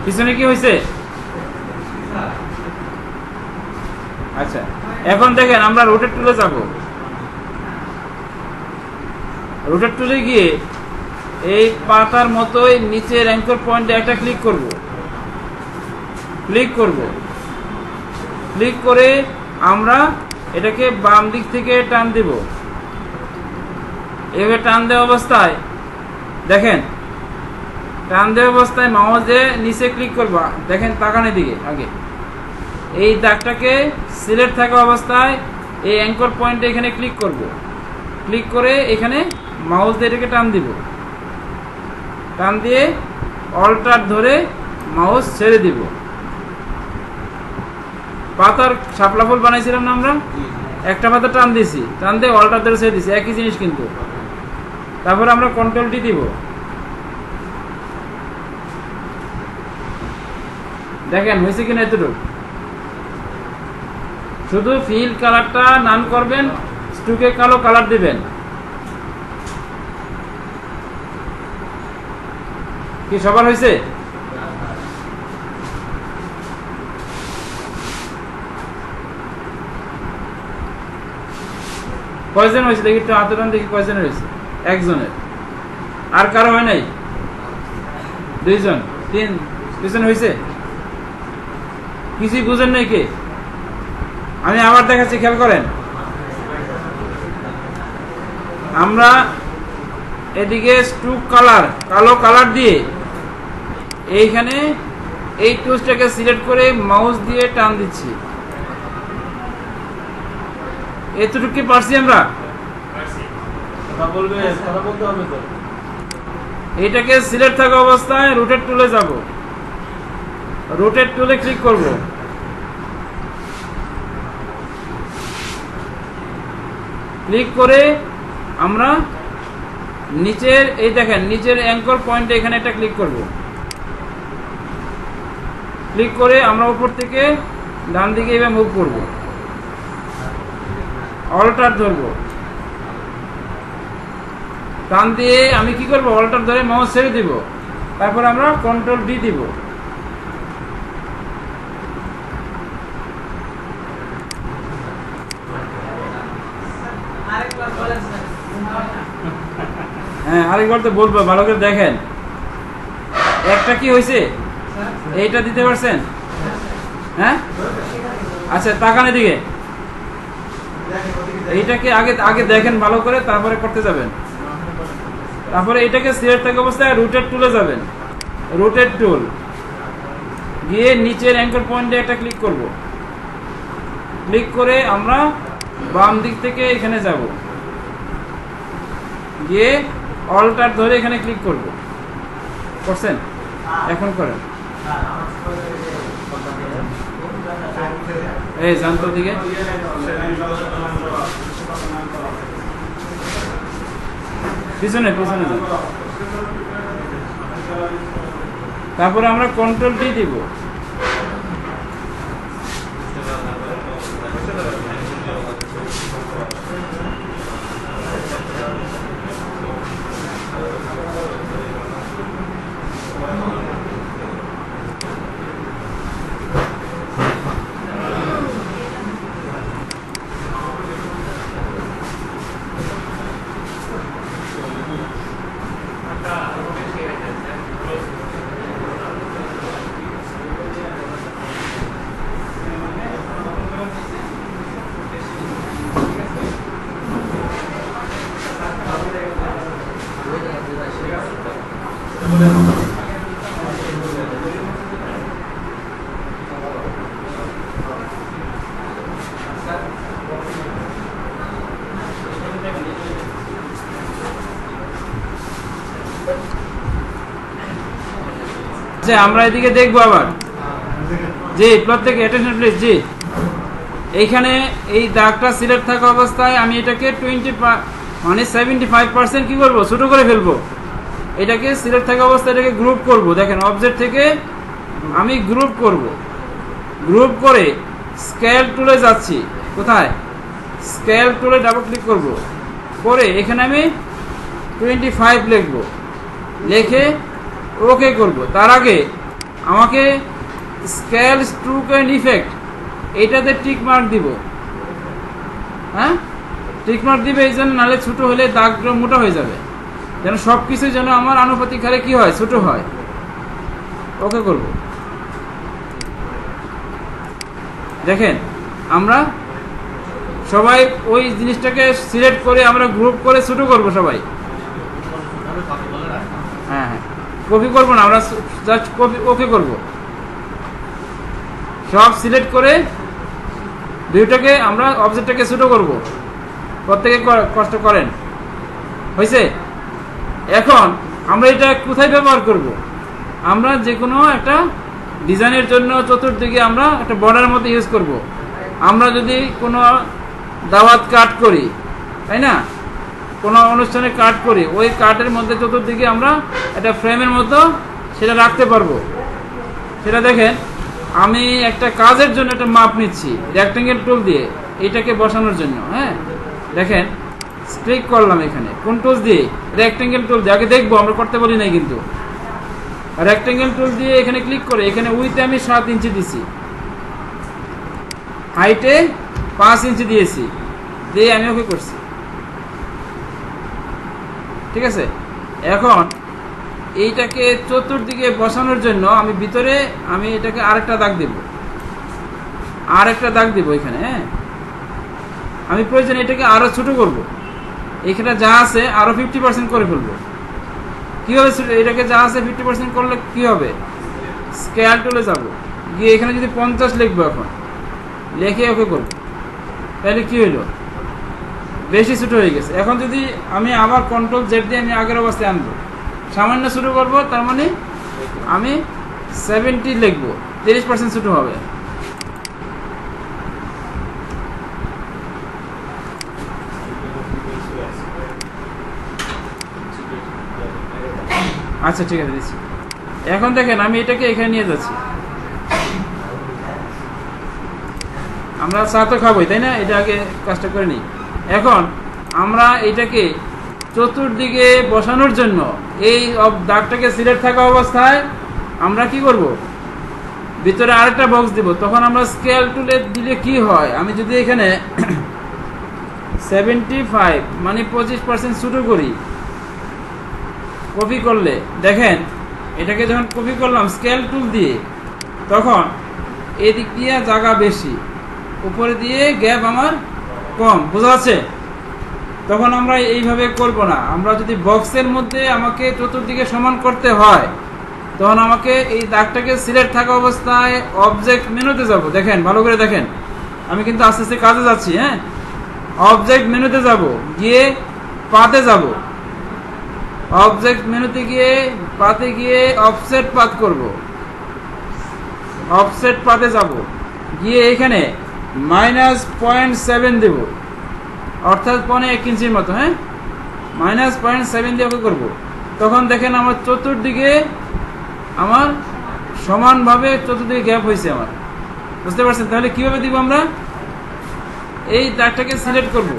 পিছনে কি হয়েছে? আচ্ছা, এখন দেখেন আমরা রোটেট টুলে যাব। রোটেট টুলে গিয়ে এই পাতার মতোই নিচের অ্যাঙ্কর পয়েন্টে একটা ক্লিক করব। ক্লিক করে আমরা এটাকে বাম দিক থেকে টান দিব। এভাবে টান দেওয়া অবস্থায় দেখেন, টান দেওয়া অবস্থায় মাউসে নিচে ক্লিক করব। দেখেন তাকানোর দিকে আগে এই দাগটাকে সিলেক্ট থাকা অবস্থায় এই অ্যাঙ্কর পয়েন্টে এখানে ক্লিক করব। ক্লিক করে এখানে মাউস দিয়ে এটাকে টান দিব। টান দিয়ে অল্টার ধরে মাউস ছেড়ে দিব। পাতার শাপলা ফুল বানাইছিলাম না আমরা, একটা পাতা টান দিয়েছি, টান দিয়ে অল্টার ধরে ছেড়ে দিয়েছি, একই জিনিস কিন্তু। তারপরে আমরা কন্ট্রোল টি দিব। দেখেন হয়েছে কিনা এতটুকু। শুধু ফিল কালারটা নান করবেন, স্ট্রোকে কালো কালার দিবেন। কি সবার হয়েছে? কয়জন হয়েছে দেখি একটু হাতে টান দেখি, কয়জনের হয়েছে? একজনের। আর কারো হয় নাই? দুইজন, তিনজন হয়েছে? কিছুই বুঝেন নাই কে? আমি আবার দেখাচ্ছি, খেয়াল করেন। আমরা এদিকে স্ট্রোক কালার কালো কালার দিয়ে এইখানে এই টুলসটাকে সিলেক্ট করে মাউস দিয়ে টান দিচ্ছি। এতটুকু কি পারছি আমরা? এটাকে সিলেক্ট থাকা অবস্থায় রোটেট টুলে যাব। রোটেট টুলে ক্লিক করব। ক্লিক করে আমরা নিচের এই দেখেন নিচের অ্যাঙ্কর পয়েন্টে এখানে একটা ক্লিক করব। ক্লিক করে আমরা উপর থেকে ডান দিকে এভাবে মুভ করব। অল্টার ধরবো, টান দিয়ে আমি কি করব? অল্টার ধরে মাউস ছেড়ে দিব। তারপর আমরা কন্ট্রোল ডি দিব। হ্যাঁ আরেকবার তো বলবো, ভালো করে দেখেন। একটা কি হয়েছে? এইটা দিতে পারছেন? হ্যাঁ আচ্ছা, তাকানোর দিকে। এইটাকে আগে আগে দেখেন ভালো করে, তারপরে করতে যাবেন। তারপরে এটাকে সিলেক্ট থাকা অবস্থায় রোটেট টুলে যাবেন। রোটেট টুল গিয়ে নিচের অ্যাঙ্কর পয়েন্টে একটা ক্লিক করব। ক্লিক করে আমরা বাম দিক থেকে এখানে যাব, গিয়ে অল্টার ধরে এখানে ক্লিক করব। করছেন? এখন করেন। এই জানতো দিকে পিছনে পিছনে যান। তারপরে আমরা কন্ট্রোল টি দিব। আমরা এদিকে দেখবো আবার। জি প্রত্যেকে অ্যাটেনশন প্লিজ। জি এইখানে এই দাগটা সিলেক্ট থাকা অবস্থায় আমি এটাকে মানে 75% কি করব, ছোট করে ফেলবো। এটাকে সিলেক্ট থাকা অবস্থায় এটাকে গ্রুপ করব। দেখেন অবজেক্ট থেকে আমি গ্রুপ করব, গ্রুপ করে স্কেল টুলে যাচ্ছি। কোথায়? স্কেল টুলে ডাবল ক্লিক করব, করে এখানে আমি 25 লিখব, লিখে ওকে করব। তার আগে আমাকে স্কেল স্ট্রোক এন্ড ইফেক্ট এটাতে টিক মার্ক দিব। হ্যাঁ, টিক মার্ক দিবে এই জন্য, নাহলে ছোট হলে দাগটা মোটা হয়ে যাবে, যেন সব কিছু যেন আমার আনুপাতিক হারে কি হয়, ছোট হয়। ওকে করব। দেখেন আমরা সবাই ওই জিনিসটাকে সিলেক্ট করে আমরা গ্রুপ করে ছোট করব সবাই। হ্যাঁ হ্যাঁ, কপি করব না, আমরা জাস্ট কপি ওকে করব। সব সিলেক্ট করে দুইটাকে আমরা অবজেক্টটাকে ছোট করব। প্রত্যেকে কষ্ট করেন, হয়েছে? এখন আমরা এটা কোথায় ব্যবহার করব? আমরা যে কোনো একটা ডিজাইনের জন্য চতুর্দিকে আমরা একটা বর্ডারের মধ্যে ইউজ করব। আমরা যদি কোনো দাওয়াত কাট করি, তাই না, কোনো অনুষ্ঠানে কাট করি, ওই কাটের মধ্যে চতুর্দিকে আমরা একটা ফ্রেমের মতো সেটা রাখতে পারবো। সেটা দেখেন, আমি একটা কাজের জন্য একটা মাপ নিচ্ছি রেক্টেঙ্গেল টুল দিয়ে, এটাকে বসানোর জন্য। হ্যাঁ, দেখেন ক্লিক করলাম এখানে কোন টুল দিয়ে, রেক্টেঙ্গেল টুল দিয়ে। আগে দেখবো, আমরা করতে বলি নাই কিন্তু। রেক্টেঙ্গেল টুল দিয়ে এখানে ক্লিক করে এখানে উইথে আমি 7 ইঞ্চি দিছি, হাইটে 5 ইঞ্চি দিয়েছি, দিয়ে আমি ওকে করছি। ঠিক আছে, এখন এইটাকে চতুর্দিকে বসানোর জন্য আমি ভিতরে আমি এটাকে আরেকটা দাগ দেব, আরেকটা দাগ দেব এখানে। হ্যাঁ, আমি প্রয়োজন এটাকে আরো ছোট করব। এখানে যা আছে আরো 50% করে ফেলবো। কি হবে এটাকে যা আছে 50% করলে কি হবে? স্কেল টুলে যাব, গিয়ে এখানে যদি 50 লিখবো, এখন লিখে ওকে করব, তাহলে কি হলো? বেশি ছোট হয়ে গেছে। এখন যদি আমি আবার কন্ট্রোল জেড দিয়ে আমি আগের অবস্থায় আনবো, সামান্য ছোট করবো, তার মানে আমি 70 লিখবো, 30% ছোট হবে। আচ্ছা ঠিক আছে, দিচ্ছি। এখন দেখেন আমি এটাকে এখানে নিয়ে যাচ্ছি। আমরা চা তো খাবোই, তাই না? এটা আগে কাজটা করে নিই। এখন আমরা এটাকে চতুর্দিকে বসানোর জন্য এই দাগটাকে সিলেক্ট থাকা অবস্থায় আমরা কি করব? ভিতরে আরেকটা বক্স দিব। তখন আমরা স্কেল টুলে দিলে কি হয়, আমি যদি এখানে 75 মানে 25% ছোট করি, কপি করলে দেখেন এটাকে যখন কপি করলাম স্কেল টুল দিয়ে, তখন এদিক দিয়ে জায়গা বেশি, উপরে দিয়ে গ্যাপ আমার কম, বোঝা যাচ্ছে? তখন আমরা এইভাবে করব না। আমরা যদি বক্সের মধ্যে আমাকে চতুর্দিকে সমান করতে হয়, তখন আমাকে এই দাগটাকে সিলেক্ট থাকা অবস্থায় অবজেক্ট মেনুতে যাব। দেখেন ভালো করে দেখেন, আমি কিন্তু আস্তে আস্তে কাজে যাচ্ছি। হ্যাঁ, অবজেক্ট মেনুতে যাব, গিয়ে পাতে যাব, অবজেক্ট মেনুতে গিয়ে পাতে গিয়ে অফসেট পাত করব, অফসেট পাতে যাব, গিয়ে এখানে -0.7 দেব, অর্থাৎ 1 ইঞ্চির মতো। হ্যাঁ, -0.7 দিয়ে ওকে করবো। তখন দেখেন আমার চতুর্দিকে আমার সমানভাবে চতুর্দিকে গ্যাপ হয়েছে আমার, বুঝতে পারছেন? তাহলে কিভাবে দিব? আমরা এই দাগটাকে সিলেক্ট করব,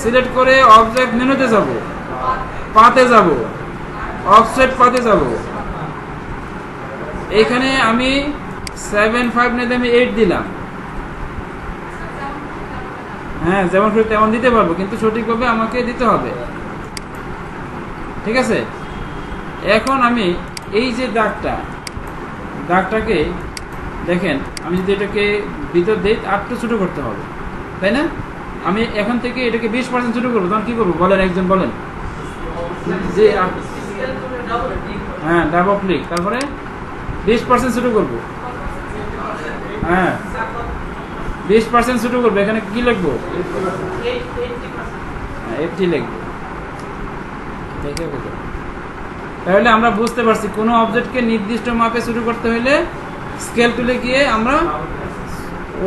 সিলেক্ট করে অবজেক্ট মেনুতে যাব, পাতে যাব, অফসেট পাতে যাব। এখানে আমি 7.5 নিয়ে আমি 8 দিলাম। হ্যাঁ, যেমন খুশি তেমন দিতে পারবো, কিন্তু সঠিকভাবে আমাকে দিতে হবে। ঠিক আছে, এখন আমি এই যে দাগটাকে দেখেন, আমি যদি এটাকে ভিতর দিই আরেকটু ছোট করতে হবে, তাই না? আমি এখন থেকে এটাকে 20% ছোট করবো, তখন কি করবো বলেন, একজন বলেন। যে হ্যাঁ, ডাবল ক্লিক, তারপরে 20% ছোট করবো। হ্যাঁ, 20% ছোট করবো। এখানে কি লিখবো? 80 লিখবো। তাহলে আমরা বুঝতে পারছি কোনো অবজেক্টকে নির্দিষ্ট মাপে শুরু করতে হলে স্কেল টুলে গিয়ে আমরা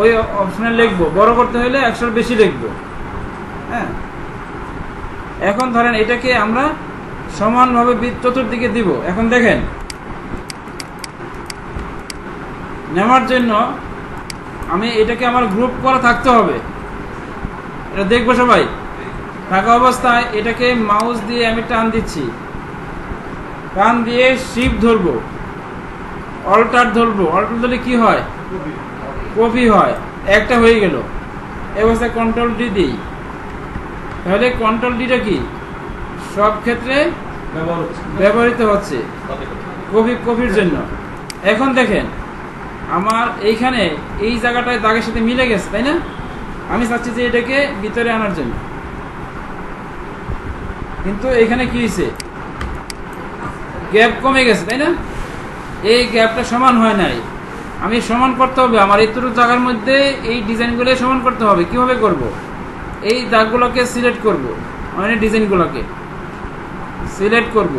ওই অপশনে লিখবো, বড় করতে হলে 100 বেশি লিখবো। হ্যাঁ, এখন ধরেন এটাকে আমরা সমানভাবে চতুর্দিকে দিব। এখন দেখেন, নেওয়ার জন্য আমি এটাকে আমার গ্রুপ করা থাকতে হবে, এটা দেখবো সবাই। থাকা অবস্থায় এটাকে মাউস দিয়ে আমি টান দিচ্ছি, টান দিয়ে শিফট ধরবো, অল্টার ধরবো। অল্টার ধরলে কি হয়? কপি হয়, একটা হয়ে গেল। এই অবস্থায় কন্ট্রোল ডি দিই, তাহলে কন্ট্রোল ডিটা কি সব ক্ষেত্রে ব্যবহৃত হচ্ছে কপির জন্য। এখন দেখেন আমার এইখানে এই জায়গাটায় দাগের সাথে মিলে গেছে, তাই না? আমি চাচ্ছি যে এটাকে ভিতরে আনার জন্য, কিন্তু এখানে কি হয়েছে? গ্যাপ কমে গেছে, তাই না? এই গ্যাপটা সমান হয় নাই। আমি সমান করতে হবে, আমার এতটুকু জায়গার মধ্যে এই ডিজাইনগুলো সমান করতে হবে। কিভাবে করব? এই দাগগুলোকে সিলেক্ট করব, মানে ডিজাইনগুলোকে সিলেক্ট করব।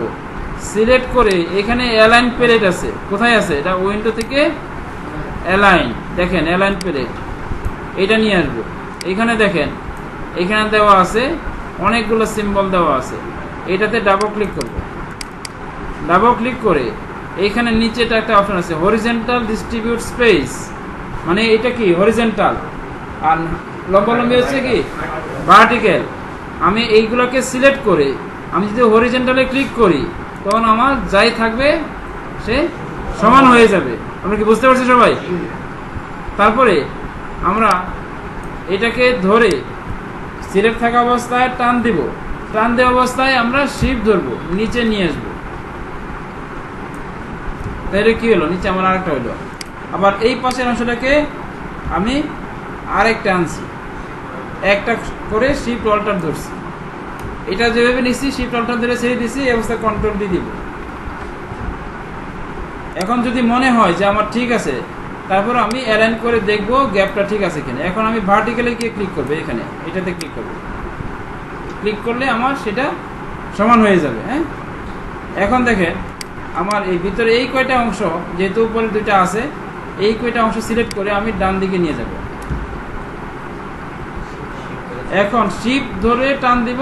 সিলেক্ট করে এখানে অ্যালাইন প্যালেট আছে, কোথায় আছে? এটা উইন্ডো থেকে অ্যালাইন, দেখেন অ্যালাইন প্যালেট, এটা নিয়ে আসবো। এখানে দেখেন, এখানে দেওয়া আছে অনেকগুলো সিম্বল দেওয়া আছে, এটাতে ডাবল ক্লিক করব। ডাবল ক্লিক করে এইখানে নিচেটা একটা অপশন আছে হরিজন্টাল ডিস্ট্রিবিউট স্পেস, মানে এটা কি হরিজন্টাল, আর লম্বালম্বি হচ্ছে কি ভার্টিক্যাল। আমি এইগুলোকে সিলেক্ট করে আমি যদি হরিজন্টালে ক্লিক করি, তখন আমার যাই থাকবে সে সমান হয়ে যাবে। আমরা কি বুঝতে পারছি সবাই? তারপরে আমরা এটাকে ধরে সিলেক্ট থাকা অবস্থায় টান দিব, টান দেওয়া অবস্থায় আমরা শিফট ধরবো, নিচে নিয়ে আসবো। তাহলে কি হলো? নিচে আমার আরেকটা হলো। আবার এই পাশের অংশটাকে আমি আরেকটা আনছি, একটা করে শিফট অল্টার ধরছি। এটা যেভাবে নিচ্ছি শিফট অল্টার ধরে ছেড়ে দিচ্ছি, এই অবস্থায় কন্ট্রোল ডি দিব। এখন যদি মনে হয় যে আমার ঠিক আছে, তারপর আমি অ্যালাইন করে দেখবো গ্যাপটা ঠিক আছে কিনা। এখন আমি ভার্টিক্যালে গিয়ে ক্লিক করবো, এখানে এটাতে ক্লিক করবো। ক্লিক করলে আমার সেটা সমান হয়ে যাবে। হ্যাঁ, এখন দেখেন আমার এই ভিতরে এই কয়টা অংশ, যেহেতু উপরে দুইটা আছে, এই কয়টা অংশ সিলেক্ট করে আমি ডান দিকে নিয়ে যাব। এখন শিফট ধরে টান দিব,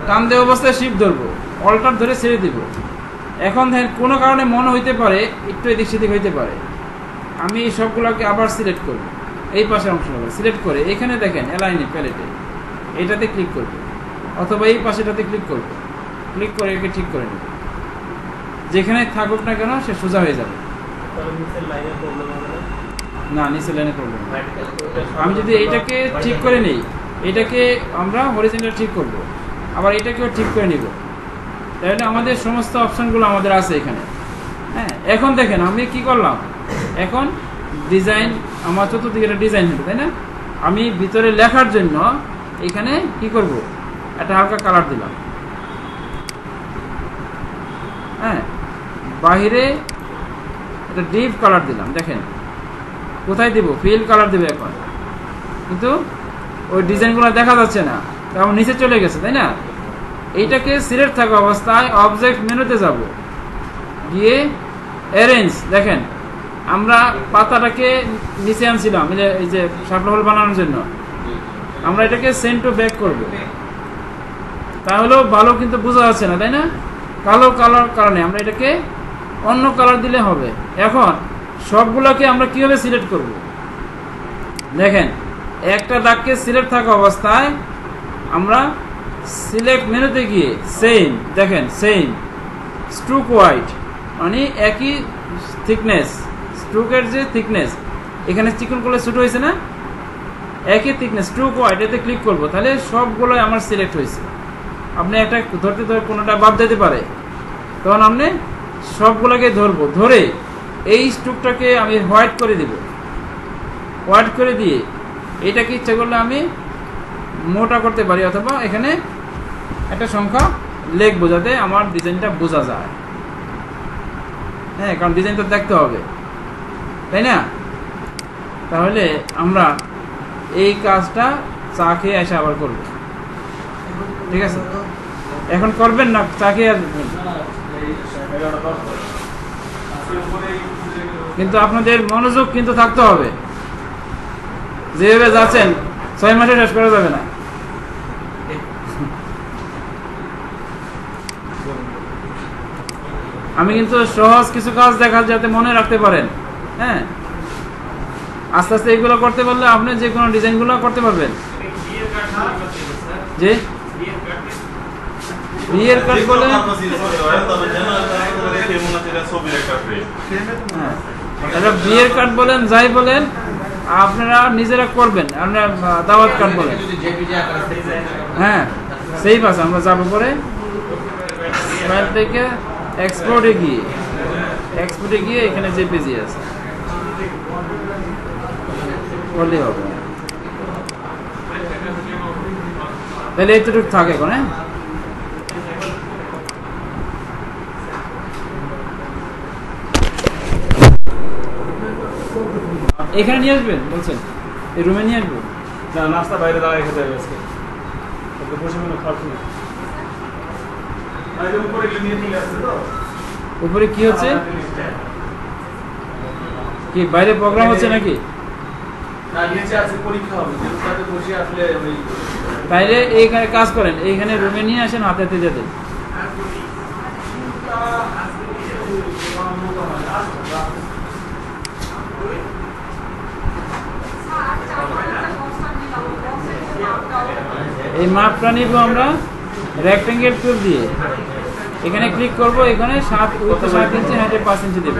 টান দেওয়া অবস্থায় শিফট ধরবো, অল্টার ধরে ছেড়ে দিব। এখন দেখেন কোনো কারণে মনে হইতে পারে একটু এদিক সেদিক হইতে পারে, আমি এই সবগুলোকে আবার সিলেক্ট করব। এই পাশের অংশগুলো সিলেক্ট করে এখানে দেখেন অ্যালাইনে প্যালেটে এটাতে ক্লিক করব, অথবা এই পাশেটাতে ক্লিক করব। ক্লিক করে একে ঠিক করে নেব, যেখানে থাকুক না কেন সে সোজা হয়ে যাবে। না, নিচের লাইনে প্রবলেম। আমি যদি এটাকে ঠিক করে নেই, এটাকে আমরা হরিজন্টাল ঠিক করব, আবার এটাকেও ঠিক করে নিব, তাহলে আমাদের সমস্ত অপশনগুলো আমাদের আছে এখানে। হ্যাঁ, এখন দেখেন আমি কি করলাম, এখন ডিজাইন আমার চতুর্দিকে একটা ডিজাইন হবে, তাই না? আমি ভিতরে লেখার জন্য এখানে কি করব, একটা হালকা কালার দিলাম। হ্যাঁ, বাহিরে একটা ডিপ কালার দিলাম। দেখেন কোথায় দিব? ফিল কালার দেবে এখন, কিন্তু ওই ডিজাইনগুলো দেখা যাচ্ছে না, কারণ নিচে চলে গেছে, তাই না? এইটাকে সিলেক্ট থাকা অবস্থায় অবজেক্ট মেনুতে যাব, গিয়ে অ্যারেঞ্জ। দেখেন আমরা পাতাটাকে নিচে আনছিলাম এই যে শাপলা হল বানানোর জন্য, আমরা এটাকে সেন্ড টু ব্যাক করব। তাহলেও ভালো কিন্তু বোঝা যাচ্ছে না, তাই না? কালো কালার কারণে আমরা এটাকে অন্য কালার দিলে হবে। এখন সবগুলোকে আমরা কিভাবে সিলেক্ট করব? দেখেন একটা দাগকে সিলেক্ট থাকা অবস্থায় আমরা সিলেক্ট মেনুতে গিয়ে সেম, দেখেন সেম স্ট্রোক হোয়াইট, মানে একই থিকনেস, স্ট্রোকের যে থিকনেস এখানে চিকন করলে ছোট হয়েছে না, একই থিকনেস স্ট্রোক হোয়াইট, এতে ক্লিক করব, তাহলে সবগুলোই আমার সিলেক্ট হয়েছে। আপনি একটা ধরতে ধরে কোনোটা বাদ দিতে পারে, তখন আপনি সবগুলোকে ধরবো, ধরে এই স্ট্রোকটাকে আমি হোয়াইট করে দিব। হোয়াইট করে দিয়ে এটাকে ইচ্ছা করলে আমি মোটা করতে পারি, অথবা এখানে একটা সংখ্যা লিখবো যাতে আমার ডিজাইনটা বোঝা যায়। হ্যাঁ, কারণ ডিজাইনটা দেখতে হবে, তাই না? তাহলে আমরা এই কাজটা চা খেয়ে এসে আবার করব, ঠিক আছে? এখন করবেন না, চা খেয়ে আসবেন, কিন্তু আপনাদের মনোযোগ কিন্তু থাকতে হবে। যেভাবে যাচ্ছেন 6 মাসে শেষ করা যাবে না। আমি কিন্তু সহজ কিছু কাজ দেখা যাতে মনে রাখতে পারেন। হ্যাঁ, আস্তে আস্তে এগুলো করতে পারলে আপনি যে কোনো ডিজাইনগুলো করতে পারবেন। যে বিয়ের কার্ড বলে বিয়ের কার্ড বলেন, যাই বলেন, আপনারা নিজেরা করবেন। আপনারা দাওয়াত কার্ড বলেন। হ্যাঁ, সেই পাশে আমরা যাবো পরে ফাইল থেকে এক্সপোর্টে গিয়ে এখানে জেপিজি আছে করলেই হবে। তাহলে এইটুকু থাকে এখন। হ্যাঁ, এখানে নিয়ে আসবেন বলছেন, এই রুমে নিয়ে আসবেন? না, নাস্তা বাইরে দাঁড়ায় খেতে হবে আজকে। বসে মনে খাওয়া উপরে কি হচ্ছে? কি বাইরে প্রোগ্রাম হচ্ছে নাকি? তাইলে এইখানে কাজ করেন, এইখানে রুমে নিয়ে আসেন, হাতে হাতে যেতে। এই মাপটা নিব আমরা রেক্টেঙ্গেল টুল দিয়ে। এখানে ক্লিক করব, এখানে 7 ইঞ্চি, হাইটে 5 ইঞ্চি দেব।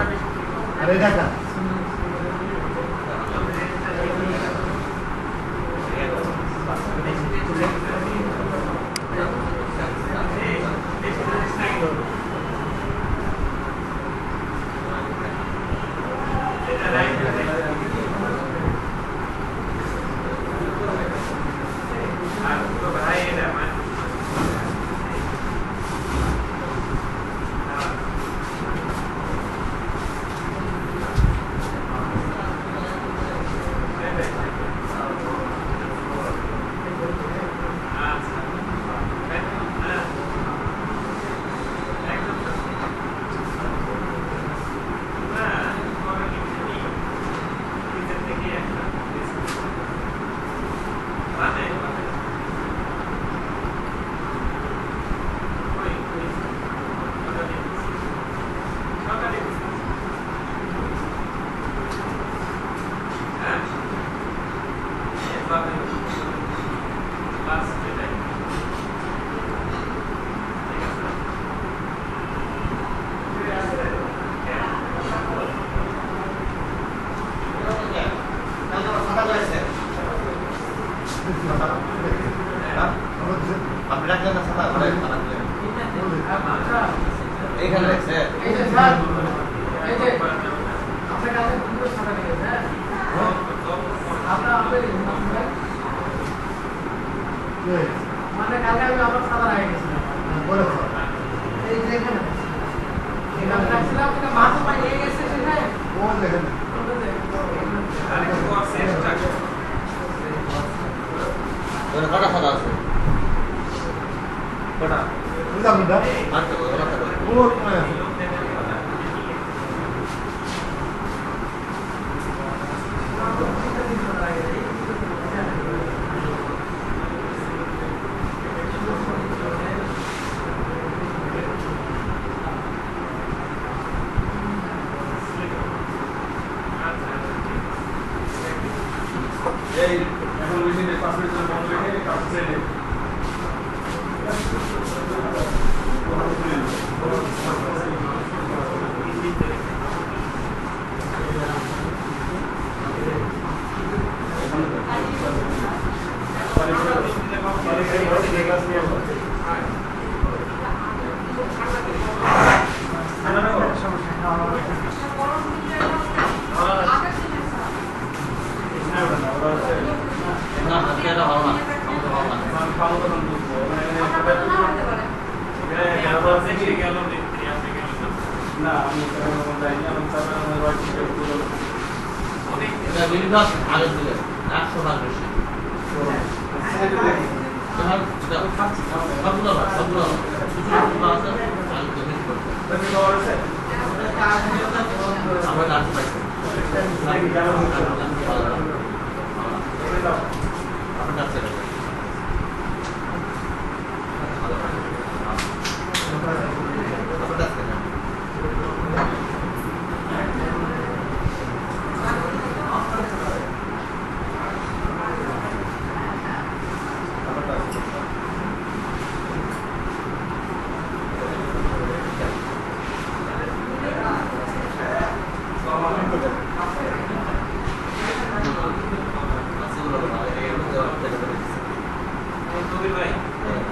কবির ভাই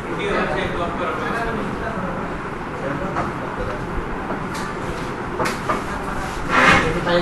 ভিডিও আছে একটু অফ করার ব্যবস্থা করুন। তাই